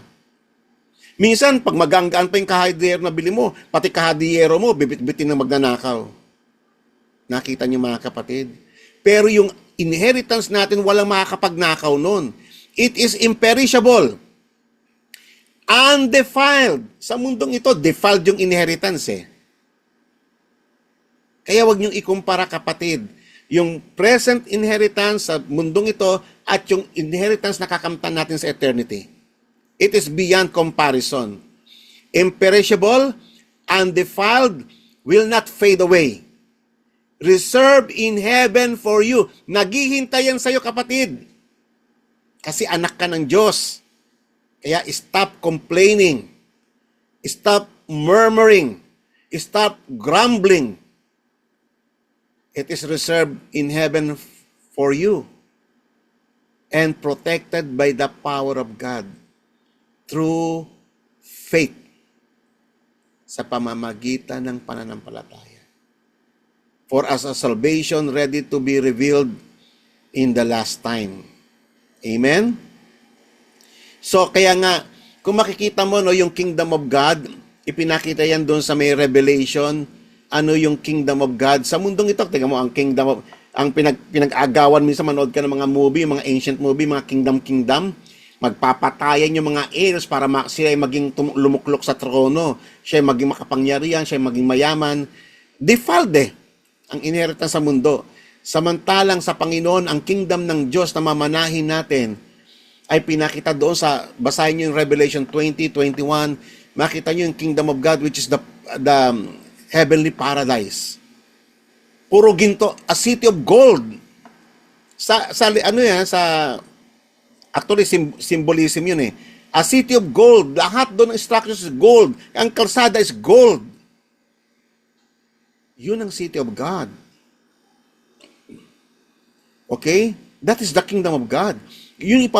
Minsan, pag maganggaan pa yung kahadiyero na bili mo, pati kahadiyero mo, bibit-bitin ng magnanakaw. Nakita niyo mga kapatid? Pero yung inheritance natin, walang makakapagnakaw nun. It is imperishable. Undefiled. Sa mundong ito, defiled yung inheritance eh. Kaya wag niyong ikumpara kapatid. Yung present inheritance sa mundong ito at yung inheritance na kakamtan natin sa eternity. It is beyond comparison. Imperishable, undefiled, will not fade away. Reserved in heaven for you. Naghihintay yan sa'yo kapatid. Kasi anak ka ng Diyos. Kaya stop complaining. Stop murmuring. Stop grumbling. It is reserved in heaven for you. And protected by the power of God. Through faith sa pamamagitan ng pananampalataya. For us a salvation ready to be revealed in the last time. Amen? So, kaya nga, kung makikita mo no, yung kingdom of God, ipinakita yan doon sa may Revelation, ano yung kingdom of God. Sa mundong ito, tingnan mo, ang kingdom of, ang pinag-agawan, minsan manood ka ng mga movie, mga ancient movie, mga kingdom, magpapatayan yung mga heirs para sila ay maging lumuklok sa trono. Siya ay maging makapangyarihan, siya ay maging mayaman. Defiled ang inheritance sa mundo. Samantalang sa Panginoon, ang kingdom ng Diyos na mamanahin natin ay pinakita doon sa, basahin nyo yung Revelation 20:21, makita nyo yung kingdom of God which is the heavenly paradise. Puro ginto, a city of gold. Actually, symbolism yun eh. A city of gold. Lahat doon ng structures is gold. Ang kalsada is gold. Yun ang city of God. Okay? That is the kingdom of God. Yun yung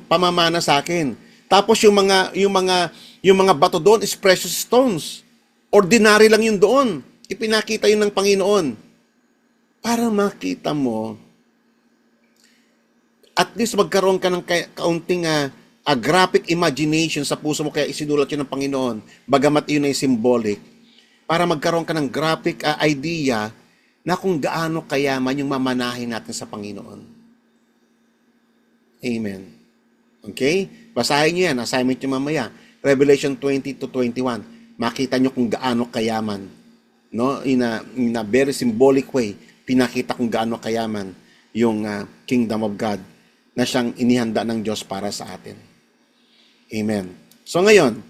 pamamana sa akin. Tapos yung mga bato doon is precious stones. Ordinary lang yun doon. Ipinakita yun ng Panginoon. Para makita mo, at least magkaroon ka ng kaunting graphic imagination sa puso mo, kaya isinulat yun ng Panginoon, bagamat yun ay symbolic, para magkaroon ka ng graphic idea na kung gaano kayaman yung mamanahin natin sa Panginoon. Amen. Okay? Basahin nyo yan, assignment nyo mamaya. Revelation 20:21. Makita nyo kung gaano kayaman. No? In a very symbolic way, pinakita kung gaano kayaman yung kingdom of God na siyang inihanda ng Diyos para sa atin. Amen. So ngayon,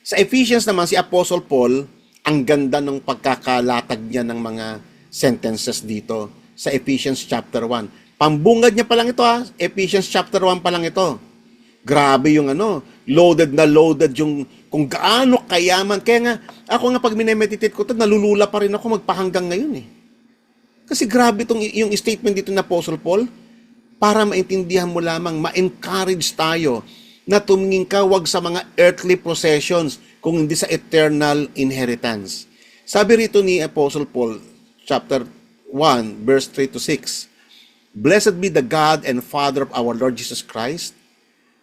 sa Ephesians naman, si Apostle Paul, ang ganda ng pagkakalatag niya ng mga sentences dito sa Ephesians chapter 1. Pambungad niya pa lang ito Ephesians chapter 1 pa lang ito. Grabe yung loaded na loaded yung kung gaano kayaman. Kaya nga, ako nga pag minemeditate ko ito, nalulula pa rin ako magpahanggang ngayon eh. Kasi grabe yung statement dito na Apostle Paul, para maintindihan mo lamang, ma-encourage tayo na tumingin ka wag sa mga earthly possessions, kung hindi sa eternal inheritance. Sabi rito ni Apostle Paul, chapter 1, verse 3-6, Blessed be the God and Father of our Lord Jesus Christ,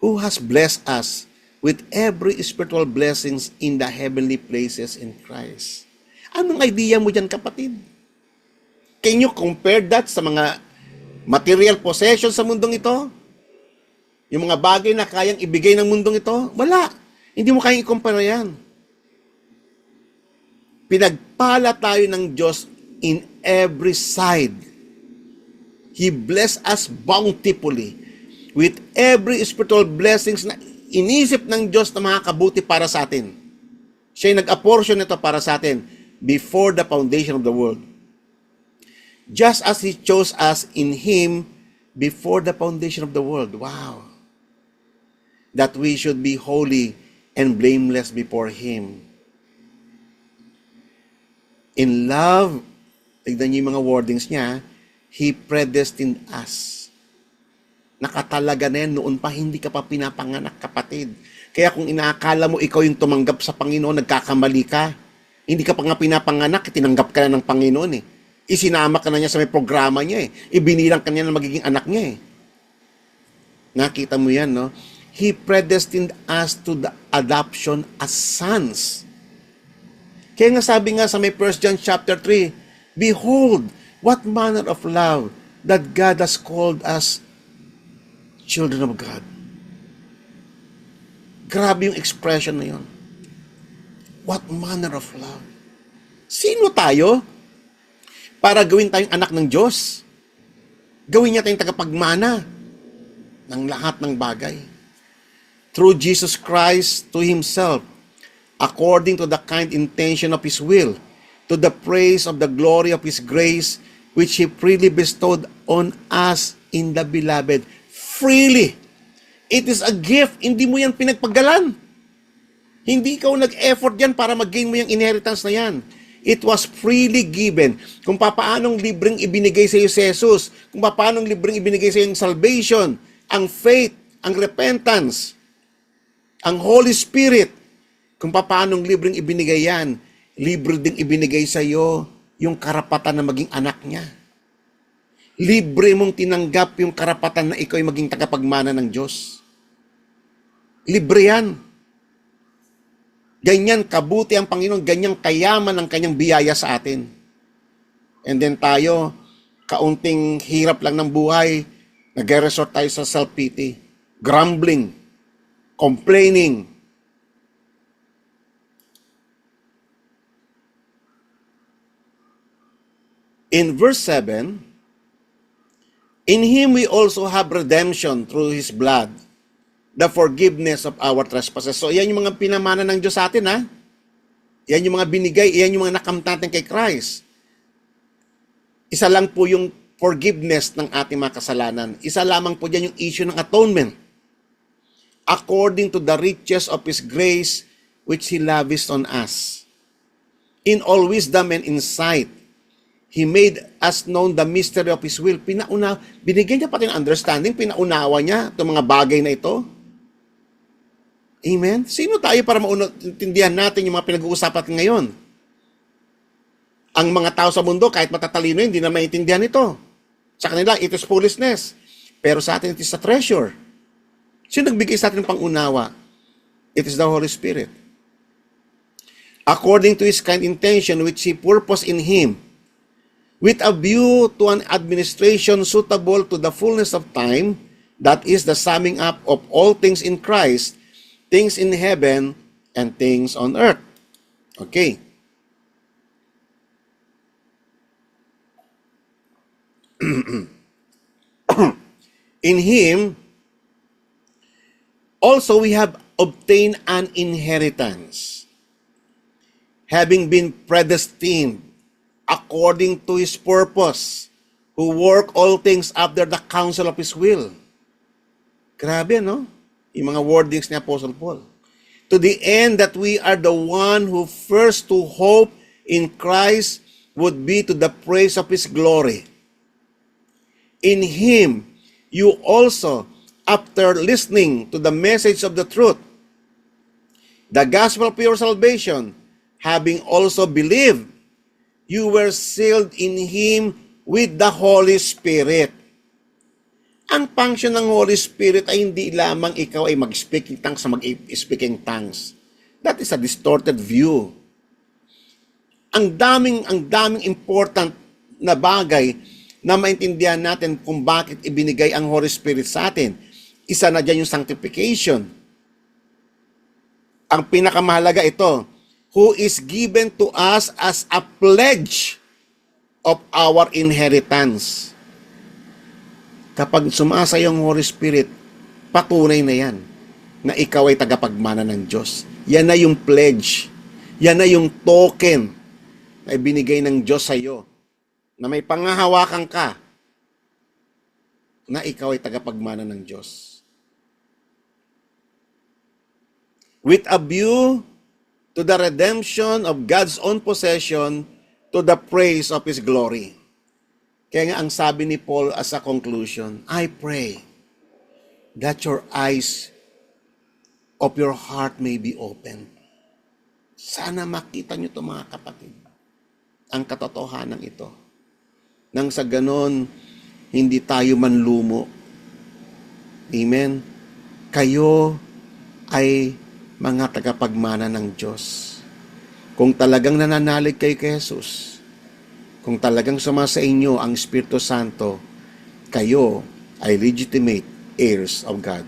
who has blessed us with every spiritual blessings in the heavenly places in Christ. Anong idea mo dyan, kapatid? Can you compare that sa mga material possessions sa mundong ito? Yung mga bagay na kayang ibigay ng mundong ito? Wala. Hindi mo kayang ikumpara yan. Pinagpala tayo ng Diyos in every side. He blessed us bountifully with every spiritual blessings na inisip ng Diyos na makakabuti para sa atin. Siya'y nag-apportion nito para sa atin before the foundation of the world. Just as He chose us in Him before the foundation of the world. Wow! That we should be holy and blameless before Him. In love, tignan niyo yung mga wordings niya, He predestined us. Nakatalaga na yan, noon pa hindi ka pa pinapanganak, kapatid. Kaya kung inaakala mo ikaw yung tumanggap sa Panginoon, nagkakamali ka. Hindi ka pa nga pinapanganak, tinanggap ka na ng Panginoon eh. Isinama ka na niya sa may programa niya eh. Ibinilang ka niya na magiging anak niya eh. Nakita mo yan, no? He predestined us to the adoption as sons. Kaya nga sabi nga sa may 1 John chapter 3, Behold, what manner of love that God has called us children of God. Grabe yung expression na yun. What manner of love. Sino tayo para gawin tayong anak ng Diyos? Gawin niya tayong tagapagmana ng lahat ng bagay. Through Jesus Christ to Himself, according to the kind intention of His will, to the praise of the glory of His grace, which He freely bestowed on us in the beloved. Freely. It is a gift. Hindi mo yan pinagpagalan. Hindi ikaw nag-effort yan para mag-gain mo yung inheritance na yan. It was freely given. Kung paanong libreng ibinigay sa iyo si Jesus, kung paanong libreng ibinigay sa iyo yung salvation, ang faith, ang repentance, ang Holy Spirit, kung paanong libreng ibinigay yan, libre ding ibinigay sa iyo yung karapatan na maging anak niya. Libre mong tinanggap yung karapatan na ikaw ay maging tagapagmana ng Diyos. Libre yan. Ganyan kabuti ang Panginoon, ganyang kayaman ang kanyang biyaya sa atin. And then tayo, kaunting hirap lang ng buhay, nag-resort tayo sa self-pity, grumbling, complaining. In verse 7, in Him we also have redemption through His blood, the forgiveness of our trespasses. So, yan yung mga pinamana ng Diyos sa atin, ha? Yan yung mga binigay, yan yung mga nakamit natin kay Christ. Isa lang po yung forgiveness ng ating mga kasalanan. Isa lamang po dyan yung issue ng atonement. According to the riches of His grace, which He lavished on us. In all wisdom and insight, He made us known the mystery of His will. Binigyan niya pati ng understanding, pinaunawa niya itong mga bagay na ito. Amen? Sino tayo para maintindihan natin yung mga pinag-uusapan ngayon? Ang mga tao sa mundo, kahit matatalino, hindi na maintindihan ito. Sa kanila, it is foolishness. Pero sa atin, it is a treasure. Sino nagbigay sa atin ng pangunawa? It is the Holy Spirit. According to His kind intention, which He purposed in Him, with a view to an administration suitable to the fullness of time, that is the summing up of all things in Christ, things in heaven and things on earth. Okay. In Him, also we have obtained an inheritance, having been predestined according to His purpose, who work all things after the counsel of His will. Grabe, no? Yung mga wordings ni Apostle Paul. To the end that we are the one who first to hope in Christ would be to the praise of His glory. In Him, you also, after listening to the message of the truth, the gospel of your salvation, having also believed, you were sealed in Him with the Holy Spirit. Ang function ng Holy Spirit ay hindi lamang ikaw ay mag-speaking tongues sa mag-speaking tongues. That is a distorted view. Ang daming important na bagay na maintindihan natin kung bakit ibinigay ang Holy Spirit sa atin. Isa na dyan yung sanctification. Ang pinakamahalaga ito, who is given to us as a pledge of our inheritance. Kapag sumasa yung Holy Spirit, patunay na yan na ikaw ay tagapagmana ng Diyos. Yan na yung pledge. Yan na yung token na ibinigay ng Diyos sa iyo. Na may pangahawakan ka na ikaw ay tagapagmana ng Diyos. With a view to the redemption of God's own possession to the praise of His glory. Kaya nga ang sabi ni Paul as a conclusion, I pray that your eyes of your heart may be opened. Sana makita nyo ito mga kapatid, ang katotohanan ito. Nang sa ganon, hindi tayo manlumo. Amen? Kayo ay mga tagapagmana ng Diyos. Kung talagang nananalig kayo kay Jesus, kung talagang sumasa inyo ang Espiritu Santo, kayo ay legitimate heirs of God.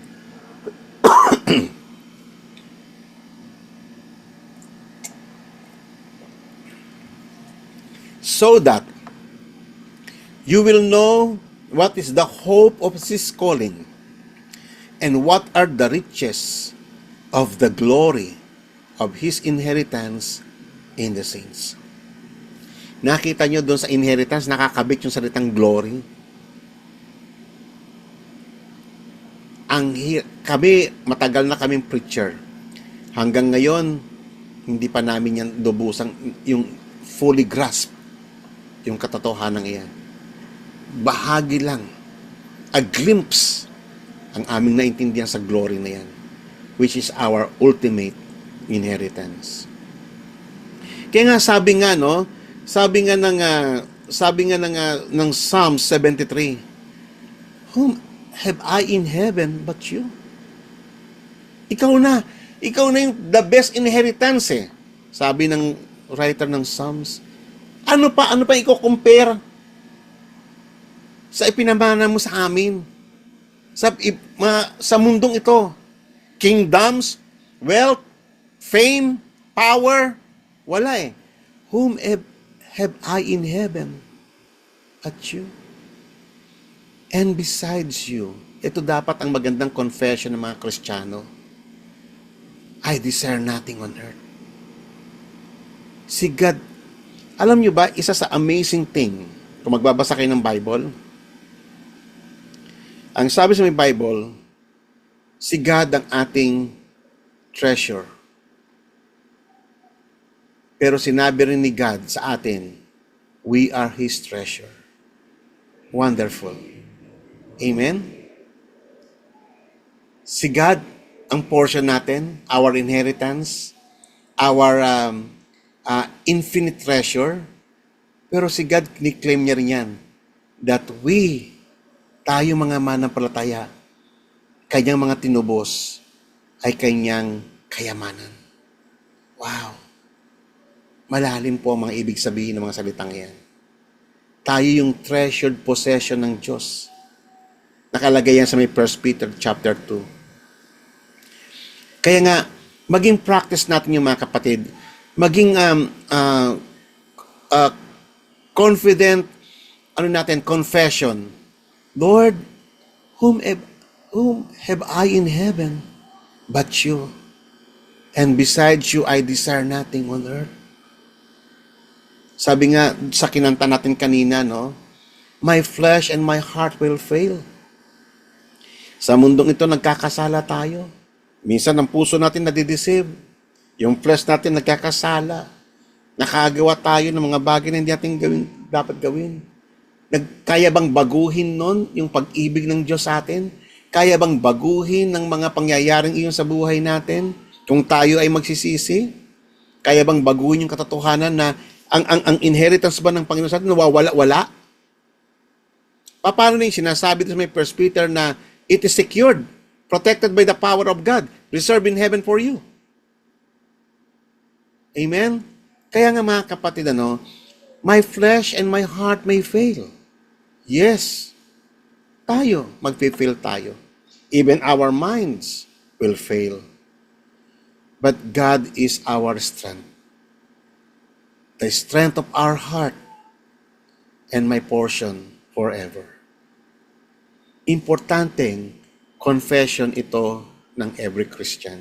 So that you will know what is the hope of His calling and what are the riches of the glory of His inheritance in the saints. Nakita nyo doon sa inheritance, nakakabit yung salitang glory. Kami, matagal na kaming preacher. Hanggang ngayon, hindi pa namin yan lubusang, yung fully grasp, yung katotohanan iyan. Bahagi lang, a glimpse, ang aming naintindihan sa glory na yan, which is our ultimate inheritance. Kaya nga sabi nga ng Psalm 73, whom have I in heaven but you? Ikaw na yung the best inheritance eh. Sabi ng writer ng Psalms. Ano pa i-compare sa ipinamana mo sa amin? Sa mundong ito, kingdoms, wealth, fame, power, wala eh. Whom have I in heaven but you? And besides you, ito dapat ang magandang confession ng mga Kristiyano. I desire nothing on earth. Si God, alam nyo ba, isa sa amazing thing, kung magbabasa kayo ng Bible, ang sabi sa may Bible, si God ang ating treasure. Pero sinabi rin ni God sa atin, we are His treasure. Wonderful. Amen? Si God ang portion natin, our inheritance, our infinite treasure. Pero si God, ni-claim niya rin yan, that tayo mga manampalataya, kanyang mga tinubos, ay kanyang kayamanan. Wow! Malalim po ang mga ibig sabihin ng mga salitang yan. Tayo yung treasured possession ng Diyos. Nakalagay yan sa may 1 Peter chapter 2. Kaya nga, maging practice natin yung mga kapatid, maging confident, confession. Lord, whom have I in heaven but you? And besides you, I desire nothing on earth. Sabi nga sa kinanta natin kanina, no? My flesh and my heart will fail. Sa mundong ito, nagkakasala tayo. Minsan, ang puso natin nadideceive. Yung flesh natin nagkakasala. Nakagawa tayo ng mga bagay na hindi natin dapat gawin. Kaya bang baguhin nun yung pag-ibig ng Diyos sa atin? Kaya bang baguhin ng mga pangyayaring iyon sa buhay natin kung tayo ay magsisisi? Kaya bang baguhin yung katotohanan na ang inheritance ba ng Panginoon sa atin nawawala-wala? Paano na yung sinasabi sa may 1 Peter na it is secured, protected by the power of God, reserved in heaven for you? Amen? Kaya nga mga kapatid, my flesh and my heart may fail. Yes, magfe-fail tayo. Even our minds will fail. But God is our strength. the strength of our heart, and my portion forever. Importanteng confession ito ng every Christian.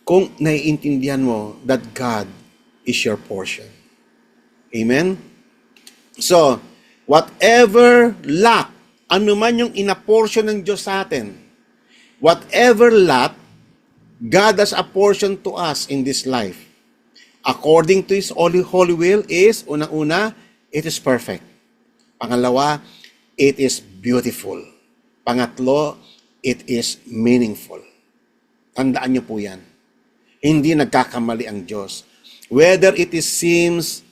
Kung naiintindihan mo that God is your portion. Amen? So, whatever lack, ano man yung inaportion ng Diyos sa atin, whatever lack, God has a portion to us in this life. According to His holy will is, unang-una, it is perfect. Pangalawa, it is beautiful. Pangatlo, it is meaningful. Tandaan niyo po yan. Hindi nagkakamali ang Diyos. Whether it seems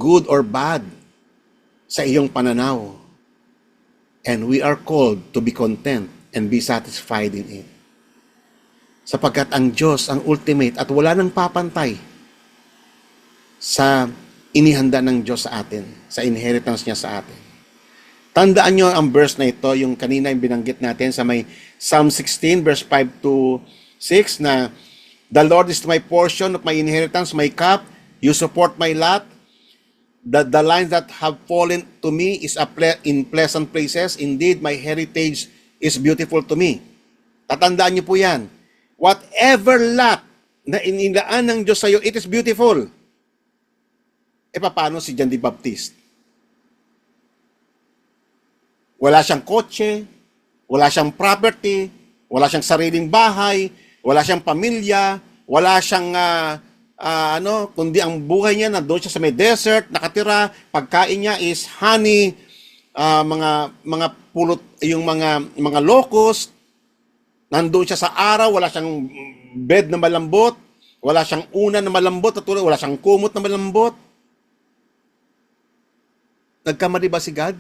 good or bad sa iyong pananaw. And we are called to be content and be satisfied in it. Sapagkat ang Diyos ang ultimate at wala nang papantay sa inihanda ng Diyos sa atin, sa inheritance niya sa atin. Tandaan nyo ang verse na ito, yung kanina yung binanggit natin sa may Psalm 16 verse 5 to 6 na the Lord is my portion of my inheritance, my cup, you support my lot. The lines that have fallen to me is in pleasant places. Indeed, my heritage is beautiful to me. Tatandaan niyo po yan. Whatever lot na inilaan ng Diyos sa iyo, it is beautiful. E paano si John the Baptist? Wala siyang kotse, wala siyang property, wala siyang sariling bahay, wala siyang pamilya, wala siyang kundi ang buhay niya nandoon siya sa may desert, nakatira, pagkain niya is honey, mga pulot, yung mga locust, nandoon siya sa araw, wala siyang bed na malambot, wala siyang unan na malambot, at wala siyang kumot na malambot. Nagkamali ba si God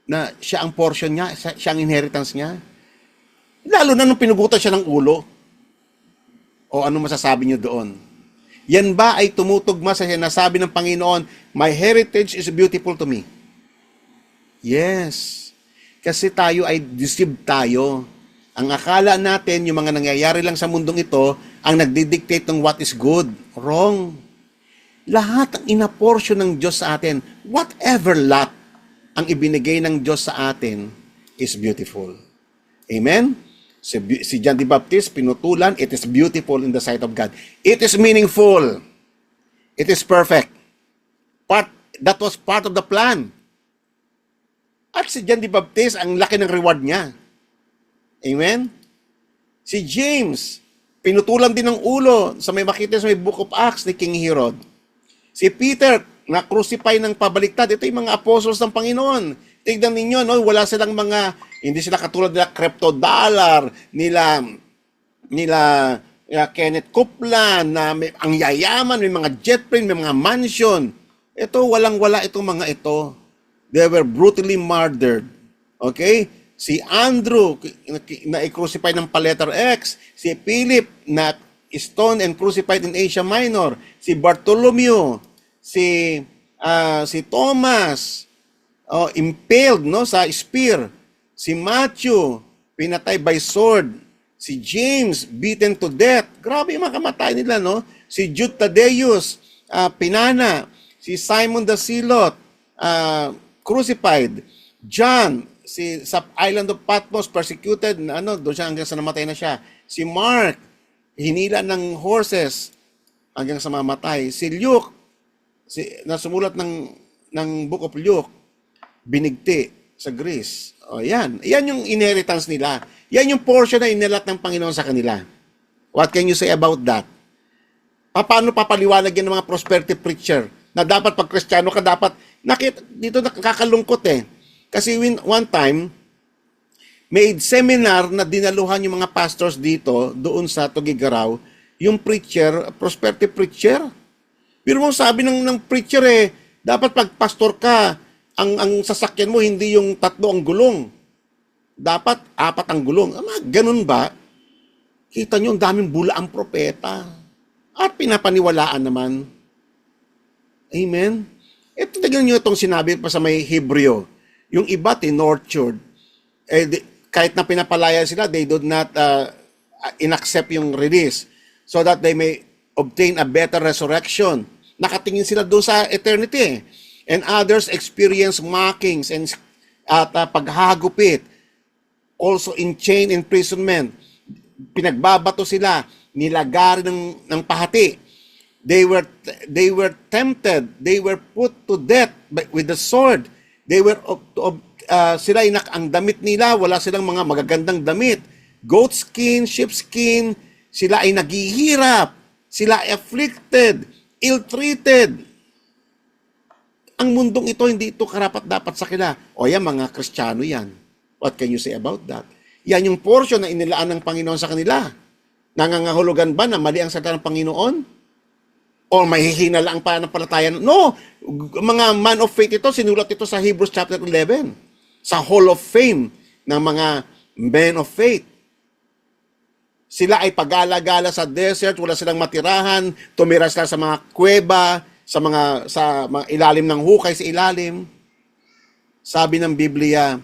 na siya ang portion niya, siya ang inheritance niya? Lalo na nung pinugutan siya ng ulo. O ano masasabi niyo doon? Yan ba ay tumutugma sa sinasabi ng Panginoon, my heritage is beautiful to me? Yes. Kasi tayo ay deceived tayo. Ang akala natin, yung mga nangyayari lang sa mundong ito, ang nagdidictate ng what is good. Wrong. Lahat ang inaporsyon ng Diyos sa atin, whatever lot ang ibinigay ng Diyos sa atin, is beautiful. Amen? Si John the Baptist, pinutulan, it is beautiful in the sight of God. It is meaningful. It is perfect. That was part of the plan. At si John the Baptist, ang laki ng reward niya. Amen? Si James, pinutulan din ng ulo sa may makita sa may Book of Acts ni King Herod. Si Peter, na-crucify ng pabaliktad. Ito yung mga apostles ng Panginoon. Tignan ninyo, no? Wala silang hindi sila katulad nila crypto dollar, nila Kenneth Copeland, na ang yayaman, may mga jet plane, may mga mansion. Ito, walang-wala itong mga ito. They were brutally murdered. Okay? Si Andrew, na i-crucify ng pa-letter X. Si Philip, na stoned and crucified in Asia Minor. Si Bartholomew, si Thomas, impaled sa spear. Si Matthew, pinatay by sword. Si James, beaten to death. Grabe yung mga kamatay nila, no? Si Jude Thaddeus, pinana. Si Simon the Zealot, crucified. John, sa island of Patmos, persecuted, doon siya hanggang sa namatay na siya. Si Mark, hinila ng horses hanggang sa mamatay. Si Luke, na sumulat ng Book of Luke, binigti sa Greece. Yan yung inheritance nila. Yan yung portion na inilat ng Panginoon sa kanila. What can you say about that? Paano papaliwanag yan ng mga prosperity preacher na dapat pag Kristiyano ka dapat, dito nakakalungkot Kasi one time, may seminar na dinaluhan yung mga pastors dito, doon sa Tugigaraw, yung preacher, prosperity preacher. Pero mo sabi ng preacher dapat pag pastor ka, ang sasakyan mo hindi yung 3 ang gulong. Dapat 4 ang gulong. Ganun ba? Kita nyo, ang daming bula ang propeta. At pinapaniwalaan naman. Amen? Ito, tignan nyo itong sinabi pa sa may Hebreo. Yung iba, tinortured. Kahit na pinapalaya sila, they do not inaccept yung release so that they may obtain a better resurrection. Nakatingin sila doon sa eternity. And others experience mockings and paghagupit. Also in chain imprisonment. Pinagbabato sila, nilagari ng pahati. They were tempted, they were put to death with the sword. They were sila ang damit nila, wala silang mga magagandang damit. Goat skin, sheep skin, sila ay naghihirap, sila ay afflicted, ill-treated. Ang mundong ito, hindi ito karapat-dapat sa kanila. O yan, mga Kristiyano yan. What can you say about that? Yan yung portion na inilaan ng Panginoon sa kanila. Nangangahulugan ba na mali ang salita ng Panginoon? O mahihina lang ang pananampalataya? No! Mga man of faith ito, sinulat ito sa Hebrews chapter 11. Sa Hall of Fame ng mga men of faith. Sila ay pag-alagala sa desert, wala silang matirahan, tumira sila sa mga kuweba, sa mga ilalim ng hukay sa ilalim. Sabi ng Biblia,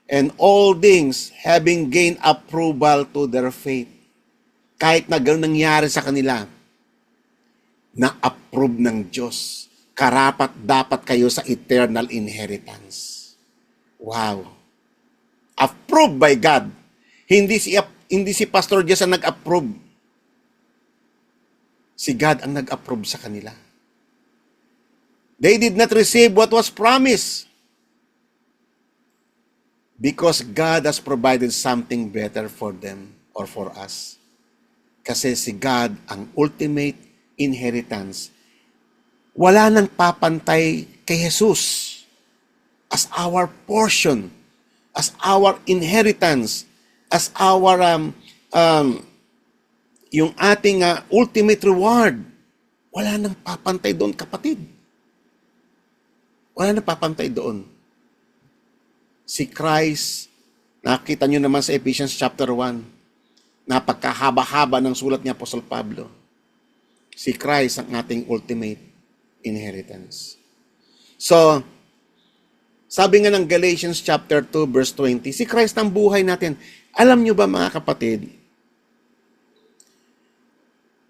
and all things having gained approval to their faith. Kahit na gano'n nangyari sa kanila, na-approve ng Diyos. Karapat dapat kayo sa eternal inheritance. Wow. Approved by God. Hindi si Pastor Jess ang nag-approve. Si God ang nag-approve sa kanila. They did not receive what was promised. Because God has provided something better for them or for us. Kasi si God ang ultimate inheritance. Wala nang papantay kay Jesus as our portion, as our inheritance, as our yung ating ultimate reward. Wala nang papantay doon, kapatid. Wala nang papantay doon. Si Christ, nakita nyo naman sa Ephesians chapter 1, napagkahaba-haba ng sulat ni Apostol Pablo. Si Christ ang ating ultimate inheritance. So, sabi nga ng Galatians chapter 2 verse 20, si Christ ang buhay natin. Alam nyo ba mga kapatid,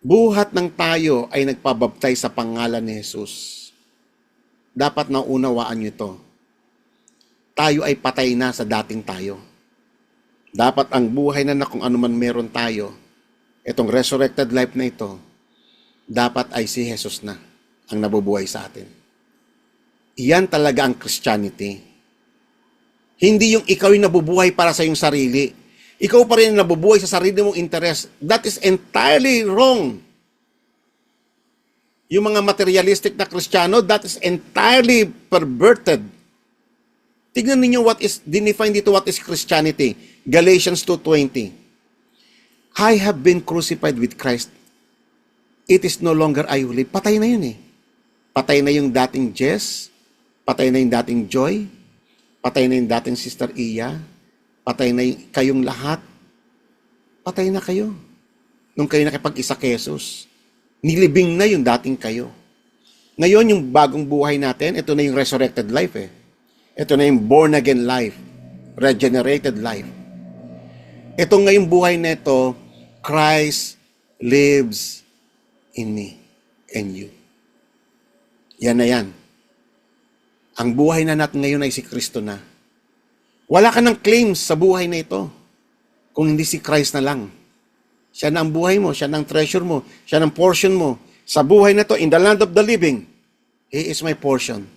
buhat ng tayo ay nagpabaptize sa pangalan ni Jesus. Dapat naunawaan nyo ito. Tayo ay patay na sa dating tayo. Dapat ang buhay na kung ano man meron tayo, itong resurrected life na ito, dapat ay si Jesus na ang nabubuhay sa atin. Iyan talaga ang Christianity. Hindi yung ikaw yung nabubuhay para sa iyong sarili. Ikaw pa rin nabubuhay sa sarili mong interest. That is entirely wrong. Yung mga materialistic na Kristiyano, that is entirely perverted. Tignan ninyo define dito what is Christianity. Galatians 2:20. I have been crucified with Christ. It is no longer I who live. Patay na yun eh. Patay na yung dating Jess. Patay na yung dating Joy. Patay na yung dating Sister Iya. Patay na kayong lahat. Patay na kayo. Nung kayo nakipag-isa kay Jesus. Nilibing na yung dating kayo. Ngayon, yung bagong buhay natin, ito na yung resurrected life eh. Ito na yung born-again life. Regenerated life. Ito ngayong buhay na ito, Christ lives in me and you. Yan na yan. Ang buhay na natin ngayon ay si Kristo na. Wala ka ng claims sa buhay na ito kung hindi si Christ na lang. Siya na ang buhay mo, siya na ang treasure mo, siya na ang portion mo. Sa buhay na ito, in the land of the living, He is my portion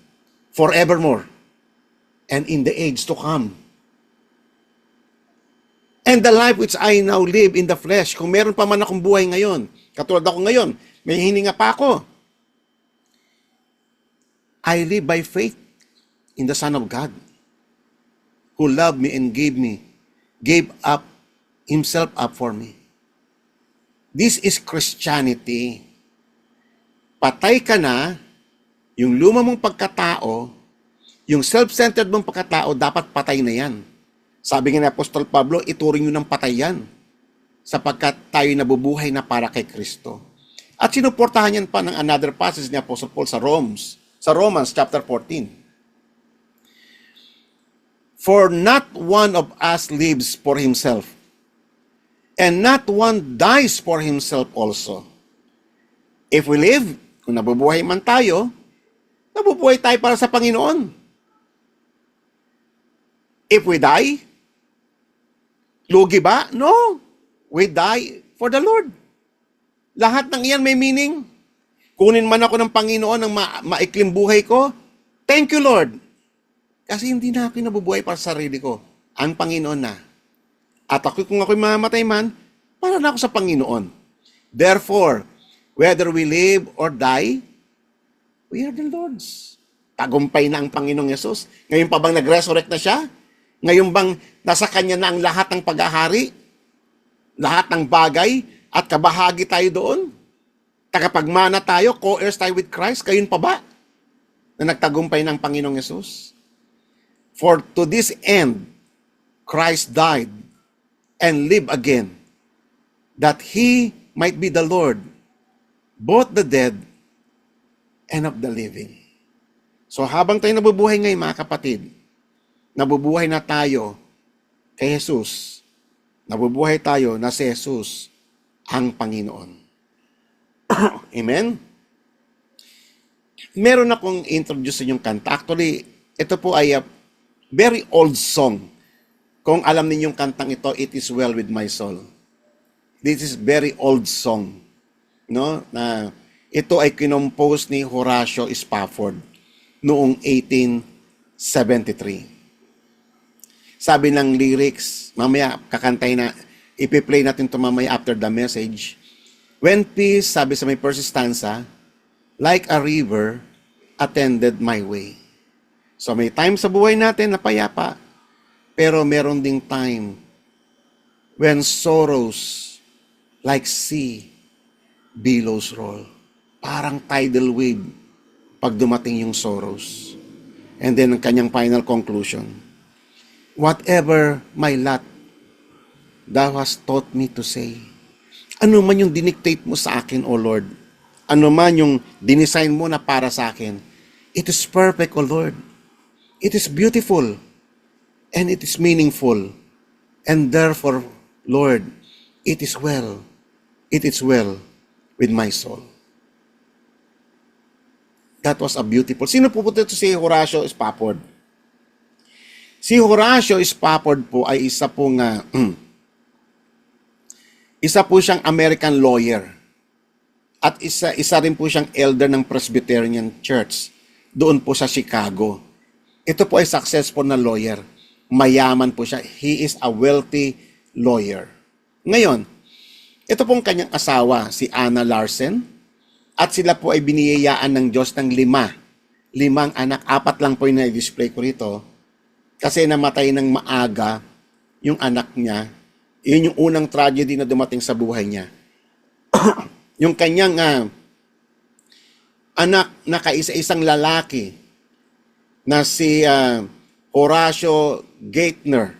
forevermore and in the age to come. And the life which I now live in the flesh, kung meron pa man akong buhay ngayon, katulad ako ngayon, may hininga pa ako. I live by faith in the Son of God, who loved me and gave up Himself up for me. This is Christianity. Patay ka na, yung luma mong pagkatao, yung self-centered mong pagkatao, dapat patay na yan. Sabi nga ni Apostol Pablo, ituring nyo ng patay yan, sapagkat tayo nabubuhay na para kay Kristo. At sinuportahan yan pa ng another passage ni Apostle Paul sa Romans chapter 14. For not one of us lives for himself, and not one dies for himself also. If we live, Kung nabubuhay man tayo, nabubuhay tayo para sa Panginoon. If we die, lugi ba? No. We die for the Lord. Lahat ng iyan may meaning. Kunin man ako ng Panginoon ng maikling buhay ko, thank you, Lord. Kasi hindi na ako nabubuhay para sa sarili ko. Ang Panginoon na. At ako, kung ako'y mamamatay man, para na ako sa Panginoon. Therefore, whether we live or die, we are the Lord's. Tagumpay na ang Panginoong Yesus. Ngayon pa bang nag-resurrect na siya? Ngayon bang nasa Kanya na ang lahat ng paghahari? Lahat ng bagay? At kabahagi tayo doon? Tagapagmana tayo? Co-heirs tayo with Christ? Kayon pa ba? Na nagtagumpay ng Panginoong Yesus? For to this end, Christ died and lived again, that He might be the Lord, both the dead and of the living. So habang tayo nabubuhay ngayon, mga kapatid, nabubuhay na tayo kay Jesus. Nabubuhay tayo na si Jesus ang Panginoon. Amen? Meron akong introduce sa inyong kanta. Actually, ito po ay a very old song. Kung alam ninyong kantang ito, It Is Well With My Soul. This is very old song. No? Na ito ay kinompose ni Horatio Spafford noong 1873. Sabi ng lyrics, mamaya kakantay na, ipi-play natin ito mamaya after the message. When peace, sabi sa may first stanza, like a river, attended my way. So may time sa buhay natin na payapa, pero meron ding time when sorrows like sea billows roll. Parang tidal wave pag dumating yung sorrows. And then ang kanyang final conclusion, whatever my lot, thou hast taught me to say. Ano man yung dinictate mo sa akin, O Lord, ano man yung dinesign mo na para sa akin, it is perfect, O Lord. It is beautiful and it is meaningful. And therefore, Lord, it is well. It is well with my soul. That was a beautiful. Sino po ito si Horatio Spafford? Si Horatio Spafford po ay isa po siyang American lawyer. At isa rin po siyang elder ng Presbyterian Church doon po sa Chicago. Ito po ay successful na lawyer. Mayaman po siya. He is a wealthy lawyer. Ngayon, ito pong kanyang asawa, si Anna Larsen, at sila po ay biniyayaan ng Diyos ng 5 anak. 4 lang po yung na-display ko rito. Kasi namatay ng maaga yung anak niya. Yun yung unang tragedy na dumating sa buhay niya. Yung kanyang anak na kaisa-isang lalaki na si Horatio Gaitner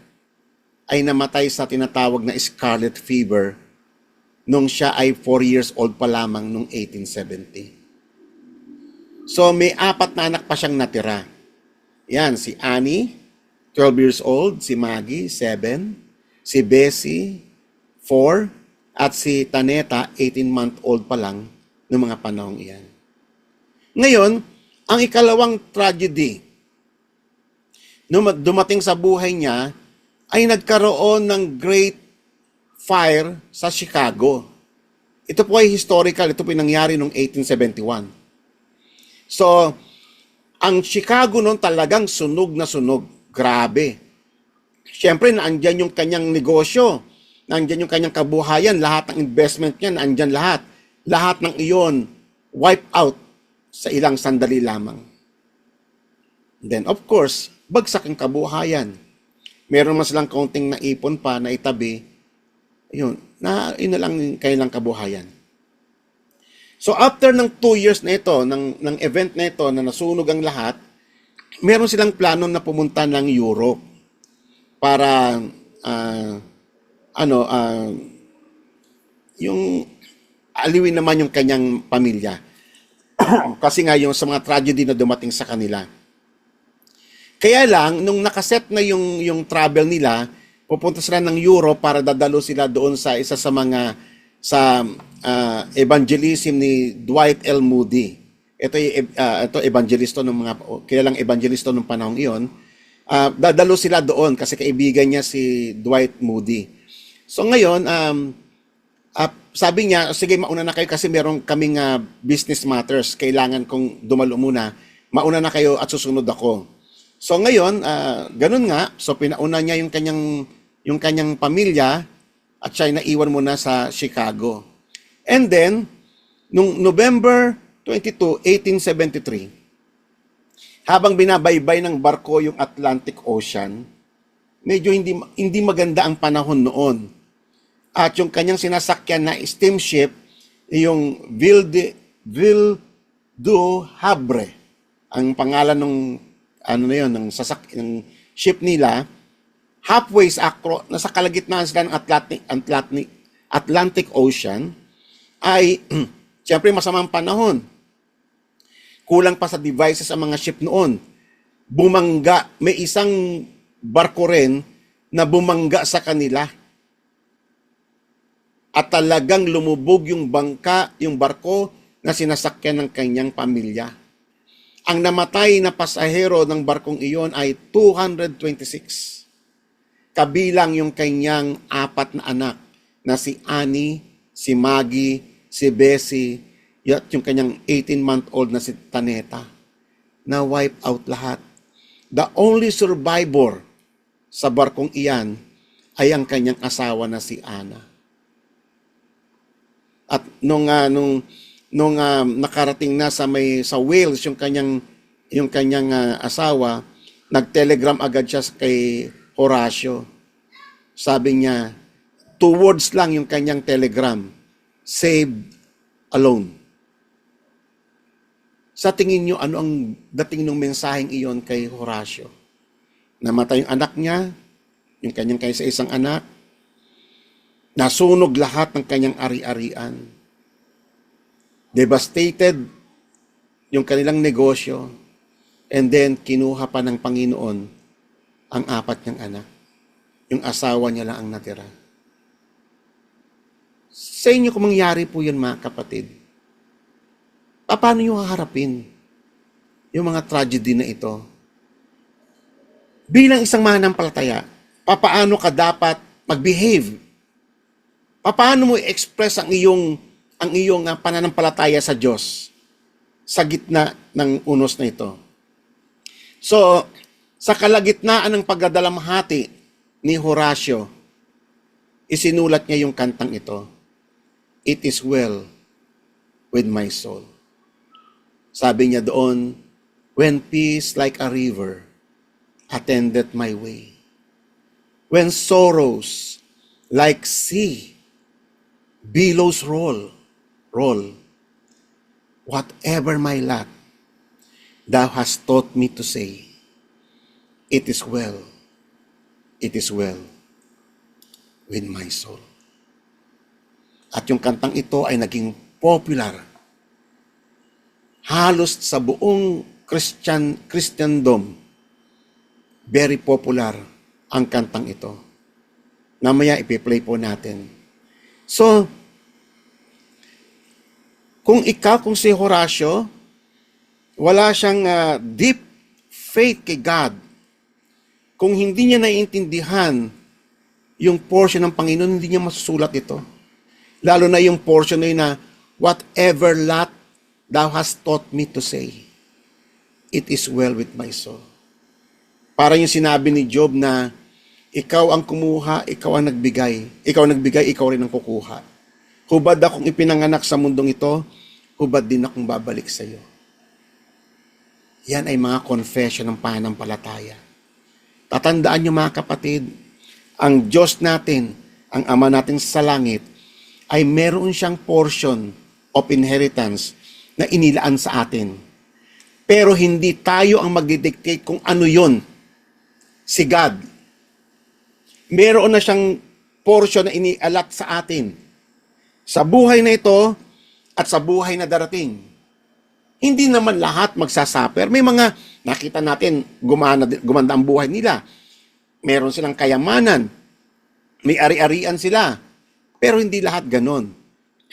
ay namatay sa tinatawag na scarlet fever nung siya ay 4 years old pa lamang nung 1870. So may 4 na anak pa siyang natira. Yan, si Annie, 12 years old, si Maggie, 7, si Bessie, 4, at si Taneta, 18-month-old pa lang noong mga panahong iyan. Ngayon, ang ikalawang tragedy, nung dumating sa buhay niya, ay nagkaroon ng great fire sa Chicago. Ito po ay historical, ito po ay nangyari noong 1871. So, ang Chicago noon talagang sunog na sunog. Grabe. Siyempre, naandyan yung kanyang negosyo, naandyan yung kanyang kabuhayan, lahat ng investment niya, naandyan lahat. Lahat ng iyon, wipe out sa ilang sandali lamang. Then, of course, bagsak ang kabuhayan. Meron mas lang kaunting naipon pa na itabi, yun na lang kailang kabuhayan. So, after ng 2 years na ito, ng event na ito, na nasunog ang lahat, meron silang plano na pumunta ng Europe para yung aliwin naman yung kanyang pamilya. Kasi nga yung sa mga tragedy na dumating sa kanila. Kaya lang, nung nakaset na yung travel nila, pupunta sila ng Europe para dadalo sila doon sa isa sa mga evangelism ni Dwight L. Moody. Ito evangelista ng mga kilalang evangelista ng panahong iyon. Dadalo sila doon kasi kaibigan niya si Dwight Moody. So ngayon, sabi niya, sige mauna na kayo kasi meron kaming business matters. Kailangan kong dumalo muna. Mauna na kayo at susunod ako. So ngayon, ganun nga. So pinauna niya yung kanyang pamilya at siya naiwan muna sa Chicago. And then, nung November 22, 1873, habang binabaybay ng barko yung Atlantic Ocean, medyo hindi maganda ang panahon noon. At yung kanyang sinasakyan na steamship, yung Ville du Havre, ang pangalan ng ng ship nila, halfway nasa kalagitnaan sila ng Atlantic Ocean, ay siyempre masamang panahon. Kulang pa sa devices ang mga ship noon. Bumangga, may isang barko rin na bumangga sa kanila. At talagang lumubog yung barko na sinasakyan ng kanyang pamilya. Ang namatay na pasahero ng barkong iyon ay 226. Kabilang yung kanyang 4 na anak na si Annie, si Maggie, si Bessie, at yung kanyang 18-month-old na si Taneta. Na wipe out lahat. The only survivor sa barkong iyan ay ang kanyang asawa na si Anna. At nung nakarating na sa Wales yung kanyang asawa, nag-telegram agad siya kay Horacio. Sabi niya, 2 words lang yung kanyang telegram, saved alone. Sa tingin niyo, ano ang dating ng mensaheng iyon kay Horacio? Namatay yung anak niya, yung kanyang kaisa-isang anak, nasunog lahat ng kanyang ari-arian. Devastated yung kanilang negosyo, and then kinuha pa ng Panginoon ang 4 niyang anak. Yung asawa niya lang ang natira. Sa inyo kung mangyari po yun mga kapatid, paano nyo haharapin yung mga tragedy na ito? Bilang isang mananampalataya, paano ka dapat mag-behave? Paano mo i-express ang iyong pananampalataya sa Diyos sa gitna ng unos na ito? So, sa kalagitnaan ng pagdadalamhati ni Horacio, isinulat niya yung kantang ito, It is well with my soul. Sabi niya doon, when peace like a river attended my way, when sorrows like sea billows roll, whatever my lot, thou hast taught me to say, it is well with my soul. At yung kantang ito ay naging popular. Halos sa buong Christendom, very popular ang kantang ito. Namaya ipi-play po natin. So, kung si Horacio, wala siyang deep faith kay God, kung hindi niya naiintindihan yung portion ng Panginoon, hindi niya masusulat ito. Lalo na yung portion na yun na, whatever lot thou hast taught me to say, it is well with my soul. Parang yung sinabi ni Job na, ikaw ang kumuha, ikaw ang nagbigay. Ikaw rin ang kukuha. Hubad akong ipinanganak sa mundong ito, hubad din akong babalik sa iyo. Yan ay mga confession ng pananampalataya. Tatandaan niyo mga kapatid, ang Diyos natin, ang Ama natin sa langit, ay meron siyang portion of inheritance na inilaan sa atin. Pero hindi tayo ang magdidictate kung ano yon. Si God. Meron na siyang portion na inialat sa atin. Sa buhay na ito at sa buhay na darating. Hindi naman lahat magsasuffer. May mga nakita natin gumanda ang buhay nila. Meron silang kayamanan. May ari-arian sila. Pero hindi lahat ganon.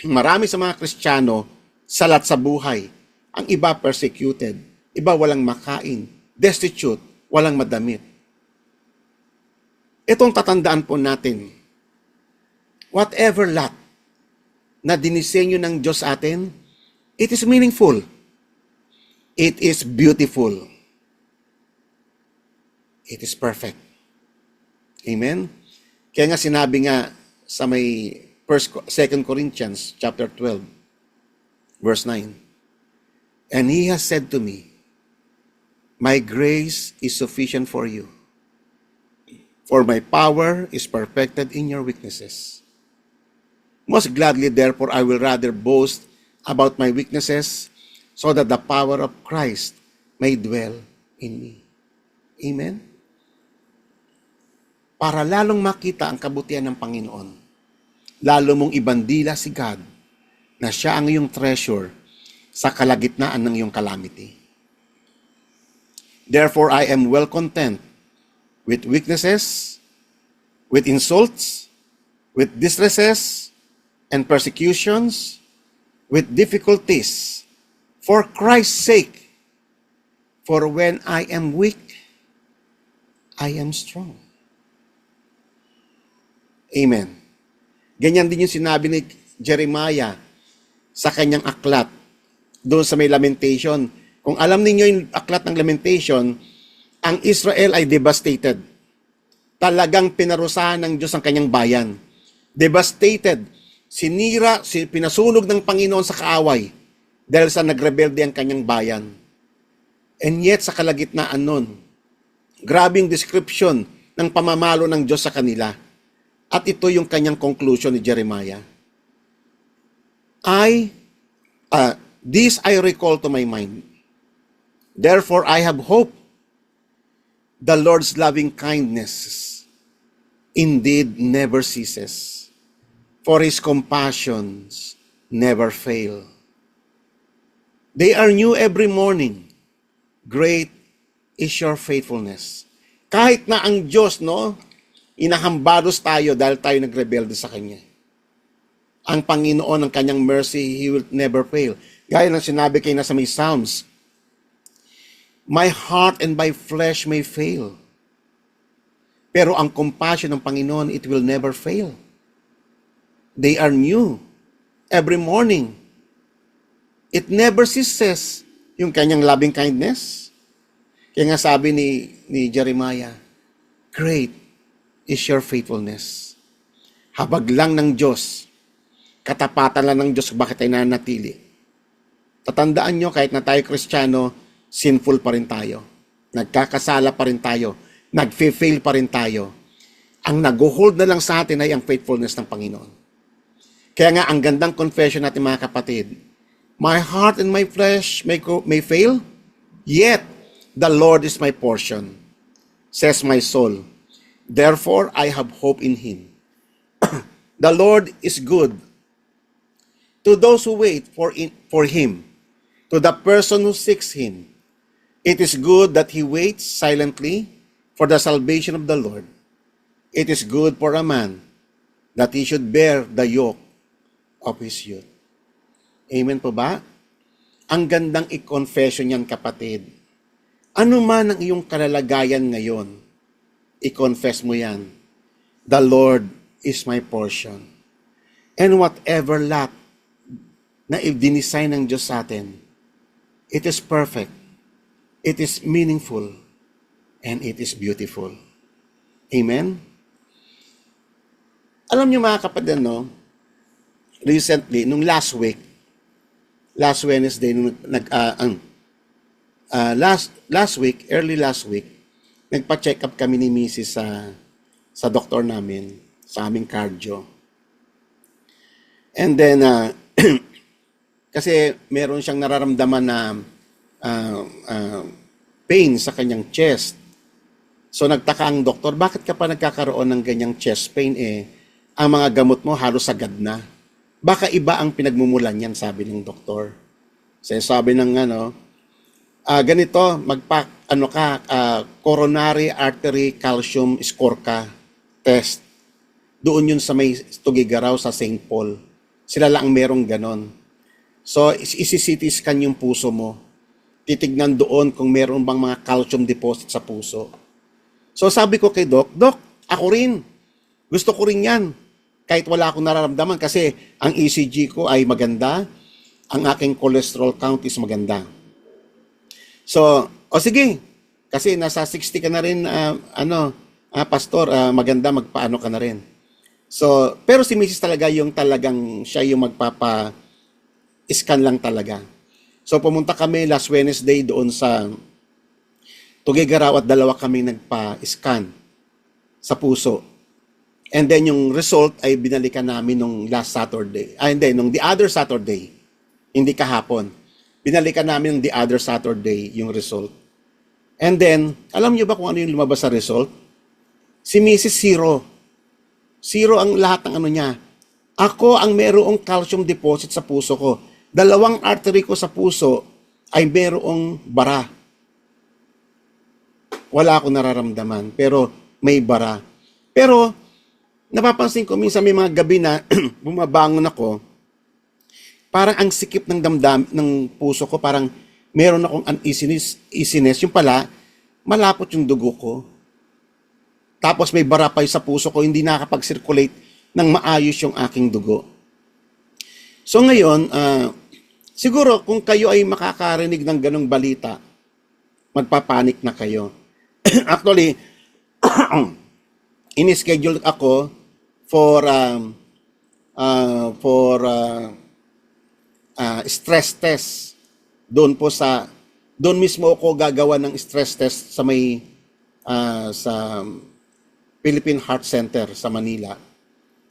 Marami sa mga Kristiyano, salat sa buhay. Ang iba persecuted, iba walang makain, destitute, walang madamit. Itong tatandaan po natin, whatever lot na dinisenyo ng Diyos sa atin, it is meaningful. It is beautiful. It is perfect. Amen? Kaya nga sinabi nga sa may 2 Corinthians chapter 12, verse 9, "And He has said to me, My grace is sufficient for you, for my power is perfected in your weaknesses. Most gladly, therefore, I will rather boast about my weaknesses, so that the power of Christ may dwell in me." Amen? Para lalong makita ang kabutihan ng Panginoon, lalo mong ibandila si God na siya ang iyong treasure sa kalagitnaan ng iyong calamity. Therefore, I am well content with weaknesses, with insults, with distresses, and persecutions, with difficulties, for Christ's sake. For when I am weak, I am strong. Amen. Ganyan din yung sinabi ni Jeremiah sa kanyang aklat doon sa may Lamentation. Kung alam ninyo yung aklat ng Lamentation, ang Israel ay devastated. Talagang pinarusahan ng Diyos ang kanyang bayan. Devastated. Sinira, pinasunog ng Panginoon sa kaaway dahil sa nagrebelde ang kanyang bayan. And yet, sa kalagitnaan nun, grabing description ng pamamalo ng Diyos sa kanila. At ito yung kanyang conclusion ni Jeremiah. This I recall to my mind. Therefore, I have hope. The Lord's loving kindness indeed never ceases, for His compassions never fail. They are new every morning. Great is your faithfulness. Kahit na ang Diyos, inahambados tayo dahil tayo nagrebelde sa Kanya. Ang Panginoon, ang Kanyang mercy, He will never fail. Gaya ng sinabi kayo na sa may Psalms, My heart and my flesh may fail, pero ang compassion ng Panginoon, it will never fail. They are new every morning. It never ceases yung Kanyang loving kindness. Kaya nga sabi ni Jeremiah, Great is your faithfulness. Habag lang ng Diyos, katapatan lang ng Diyos, bakit tayo nanatili? Tatandaan nyo, kahit na tayo Kristiyano, sinful pa rin tayo. Nagkakasala pa rin tayo. Nag-fail pa rin tayo. Ang nag-hold na lang sa atin ay ang faithfulness ng Panginoon. Kaya nga, ang gandang confession natin mga kapatid, My heart and my flesh may fail, yet the Lord is my portion, says my soul. Therefore, I have hope in Him. The Lord is good to those who wait for Him, to the person who seeks Him. It is good that he waits silently for the salvation of the Lord. It is good for a man that he should bear the yoke of his youth. Amen po ba? Ang gandang i-confession yan, kapatid. Ano man ang iyong kalalagayan ngayon, i-confess mo yan. The Lord is my portion. And whatever lot na i-design ng Diyos sa atin, it is perfect, it is meaningful, and it is beautiful. Amen? Alam niyo mga kapatid, recently, nung last Wednesday, early last week, nagpa-check up kami ni Mrs. sa doktor namin, sa aming cardio. And then, kasi meron siyang nararamdaman na pain sa kanyang chest. So nagtaka ang doktor, bakit ka pa nagkakaroon ng ganyang chest pain? Ang mga gamot mo halos sagad na. Baka iba ang pinagmumulan yan, sabi ng doktor. Sabi ng ganito, coronary artery calcium score ka test. Doon yun sa may Tugigaraw sa St. Paul. Sila lang ang merong ganon. So, isi-CT scan yung puso mo. Titignan doon kung meron bang mga calcium deposit sa puso. So, sabi ko kay Doc, Doc, ako rin. Gusto ko rin yan. Kahit wala akong nararamdaman kasi ang ECG ko ay maganda, ang aking cholesterol count is maganda. So, sige, kasi nasa 60 ka na rin, pastor, maganda magpaano ka na rin. So, pero si Mrs. talaga yung talagang siya yung magpapa-scan lang talaga. So, pumunta kami last Wednesday doon sa Tuguegarao at dalawa kami nagpa-scan sa puso. And then yung result ay binalikan namin nung last Saturday. Nung the other Saturday. Hindi kahapon. Binalikan namin nung the other Saturday yung result. And then, alam niyo ba kung ano yung lumabas sa result? Si Mrs. Zero. Zero ang lahat ng ano niya. Ako ang merong calcium deposit sa puso ko. Dalawang artery ko sa puso ay merong bara. Wala akong nararamdaman, pero may bara. Pero, napapansin ko, minsan may mga gabi na bumabangon ako, parang ang sikip ng ng puso ko, parang meron akong uneasiness. Yung pala, malapot yung dugo ko. Tapos may bara pa sa puso ko, hindi nakakapag-circulate ng maayos yung aking dugo. So ngayon, siguro kung kayo ay makakarinig ng ganong balita, magpapanik na kayo. Actually, in-schedule ako for stress test. Doon mismo ako gagawa ng stress test sa sa Philippine Heart Center sa Manila.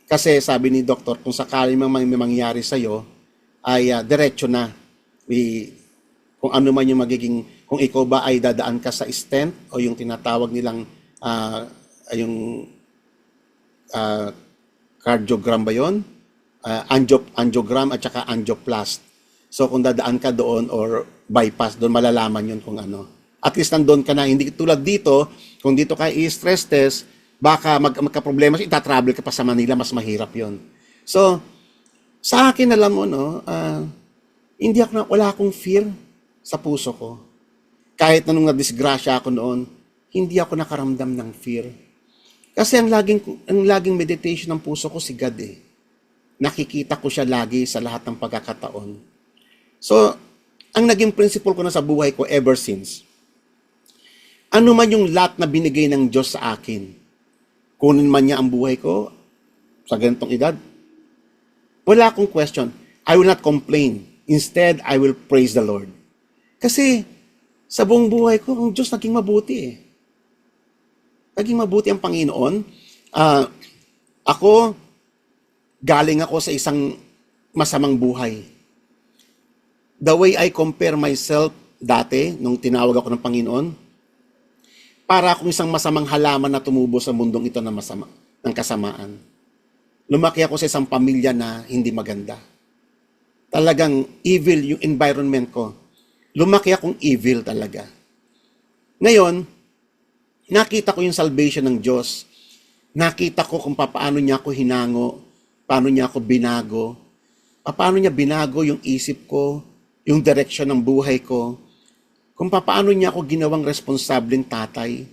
Kasi sabi ni doktor, kung sakali may mangyari sa'yo, ay diretso na. Kung ano man yung magiging, kung ikaw ba ay dadaan ka sa stent o yung tinatawag nilang cardiogram ba yun? Angiogram at saka angioplast. So kung dadaan ka doon or bypass, doon malalaman yun kung ano. At least nandun ka na, hindi tulad dito, kung dito ka i-stress test, baka magka-problema, itatravel ka pa sa Manila, mas mahirap yun. So, sa akin, alam mo, wala akong fear sa puso ko. Kahit na nung nadisgrasya ako noon, hindi ako nakaramdam ng fear. Kasi ang laging meditation ng puso ko si God eh. Nakikita ko siya lagi sa lahat ng pagkakataon. So, ang naging principle ko na sa buhay ko ever since, ano man yung lot na binigay ng Diyos sa akin, kunin man niya ang buhay ko sa ganitong edad, wala akong question. I will not complain. Instead, I will praise the Lord. Kasi sa buong buhay ko, ang Diyos naging mabuti eh. Naging mabuti ang Panginoon. Galing ako sa isang masamang buhay. The way I compare myself dati, nung tinawag ako ng Panginoon, para akong isang masamang halaman na tumubo sa mundong ito ng kasamaan. Lumaki ako sa isang pamilya na hindi maganda. Talagang evil yung environment ko. Lumaki akong evil talaga. Ngayon, nakita ko yung salvation ng Diyos. Nakita ko kung paano niya ako hinango, paano niya ako binago, paano niya binago yung isip ko, yung direksyon ng buhay ko, kung paano niya ako ginawang responsableng tatay,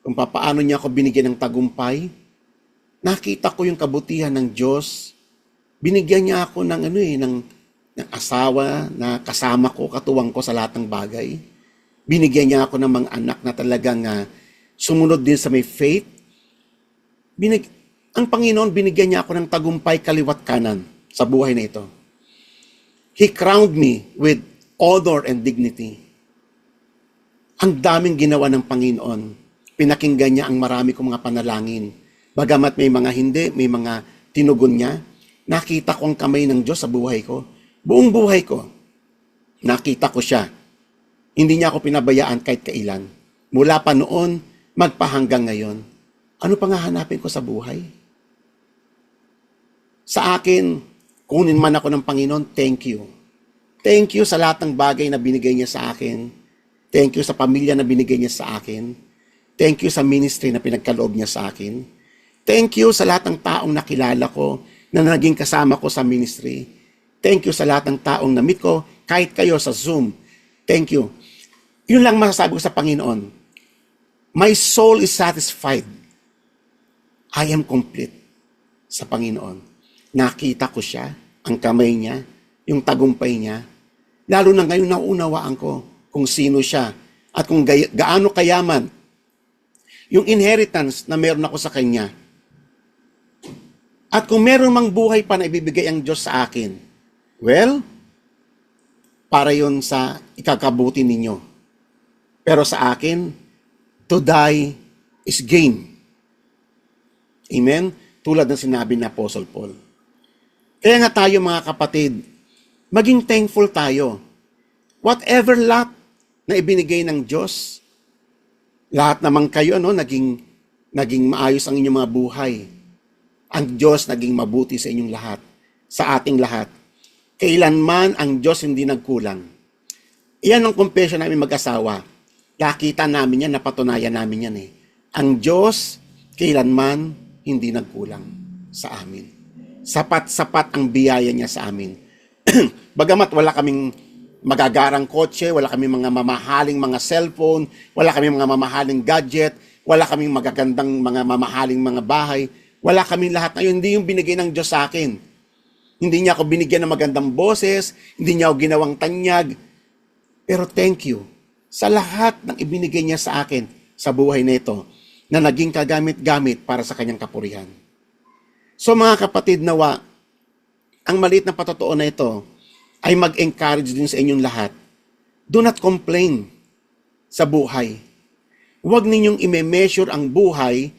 kung paano niya ako binigyan ng tagumpay. Nakita ko yung kabutihan ng Diyos. Binigyan niya ako ng asawa na kasama ko, katuwang ko sa lahat ng bagay. Binigyan niya ako ng mga anak na talagang sumunod din sa may faith. Ang Panginoon, binigyan niya ako ng tagumpay kaliwat kanan sa buhay na ito. He crowned me with honor and dignity. Ang daming ginawa ng Panginoon. Pinakinggan niya ang marami kong mga panalangin. Bagamat may mga hindi, may mga tinugon niya, nakita ko ang kamay ng Diyos sa buhay ko. Buong buhay ko, nakita ko siya. Hindi niya ako pinabayaan kahit kailan. Mula pa noon, magpahanggang ngayon. Ano pang hahanapin ko sa buhay? Sa akin, kunin man ako ng Panginoon, thank you. Thank you sa lahat ng bagay na binigay niya sa akin. Thank you sa pamilya na binigay niya sa akin. Thank you sa ministry na pinagkaloob niya sa akin. Thank you sa lahat ng taong nakilala ko na naging kasama ko sa ministry. Thank you sa lahat ng taong na-meet ko, kahit kayo sa Zoom. Thank you. Yun lang masasabi ko sa Panginoon. My soul is satisfied. I am complete sa Panginoon. Nakita ko siya, ang kamay niya, yung tagumpay niya. Lalo na ngayon naunawaan ko kung sino siya at kung gaano kayaman yung inheritance na meron ako sa Kanya. At kung meron mang buhay pa na ibibigay ang Diyos sa akin, well, para yon sa ikakabuti ninyo. Pero sa akin, to die is gain. Amen? Tulad ng sinabi ni Apostle Paul. Kaya nga tayo mga kapatid, maging thankful tayo. Whatever lot na ibinigay ng Diyos, lahat naman kayo naging maayos ang inyong mga buhay. Ang Diyos naging mabuti sa inyong lahat, sa ating lahat. Kailanman ang Diyos hindi nagkulang. Iyan ang confession namin mag-asawa. Nakita namin yan, napatunayan namin yan eh. Ang Diyos, kailanman hindi nagkulang sa amin. Sapat-sapat ang biyaya niya sa amin. Bagamat wala kaming magagarang kotse, wala kaming mga mamahaling mga cellphone, wala kaming mga mamahaling gadget, wala kaming magagandang mga mamahaling mga bahay, wala kaming lahat na yun. Hindi yung binigay ng Diyos sa akin. Hindi niya ako binigyan ng magandang boses, hindi niya ako ginawang tanyag. Pero thank you sa lahat ng ibinigay niya sa akin sa buhay na ito na naging kagamit-gamit para sa kanyang kapurihan. So mga kapatid, nawa, ang maliit na patotoo na ito ay mag-encourage din sa inyong lahat. Do not complain sa buhay. Huwag ninyong i-measure ang buhay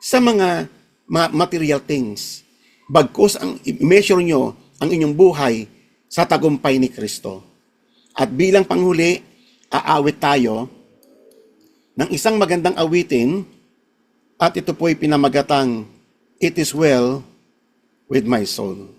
sa mga material things. Bagkus ang i-measure nyo ang inyong buhay sa tagumpay ni Kristo. At bilang panghuli, aawit tayo ng isang magandang awitin at ito po'y pinamagatang, It is well with my soul.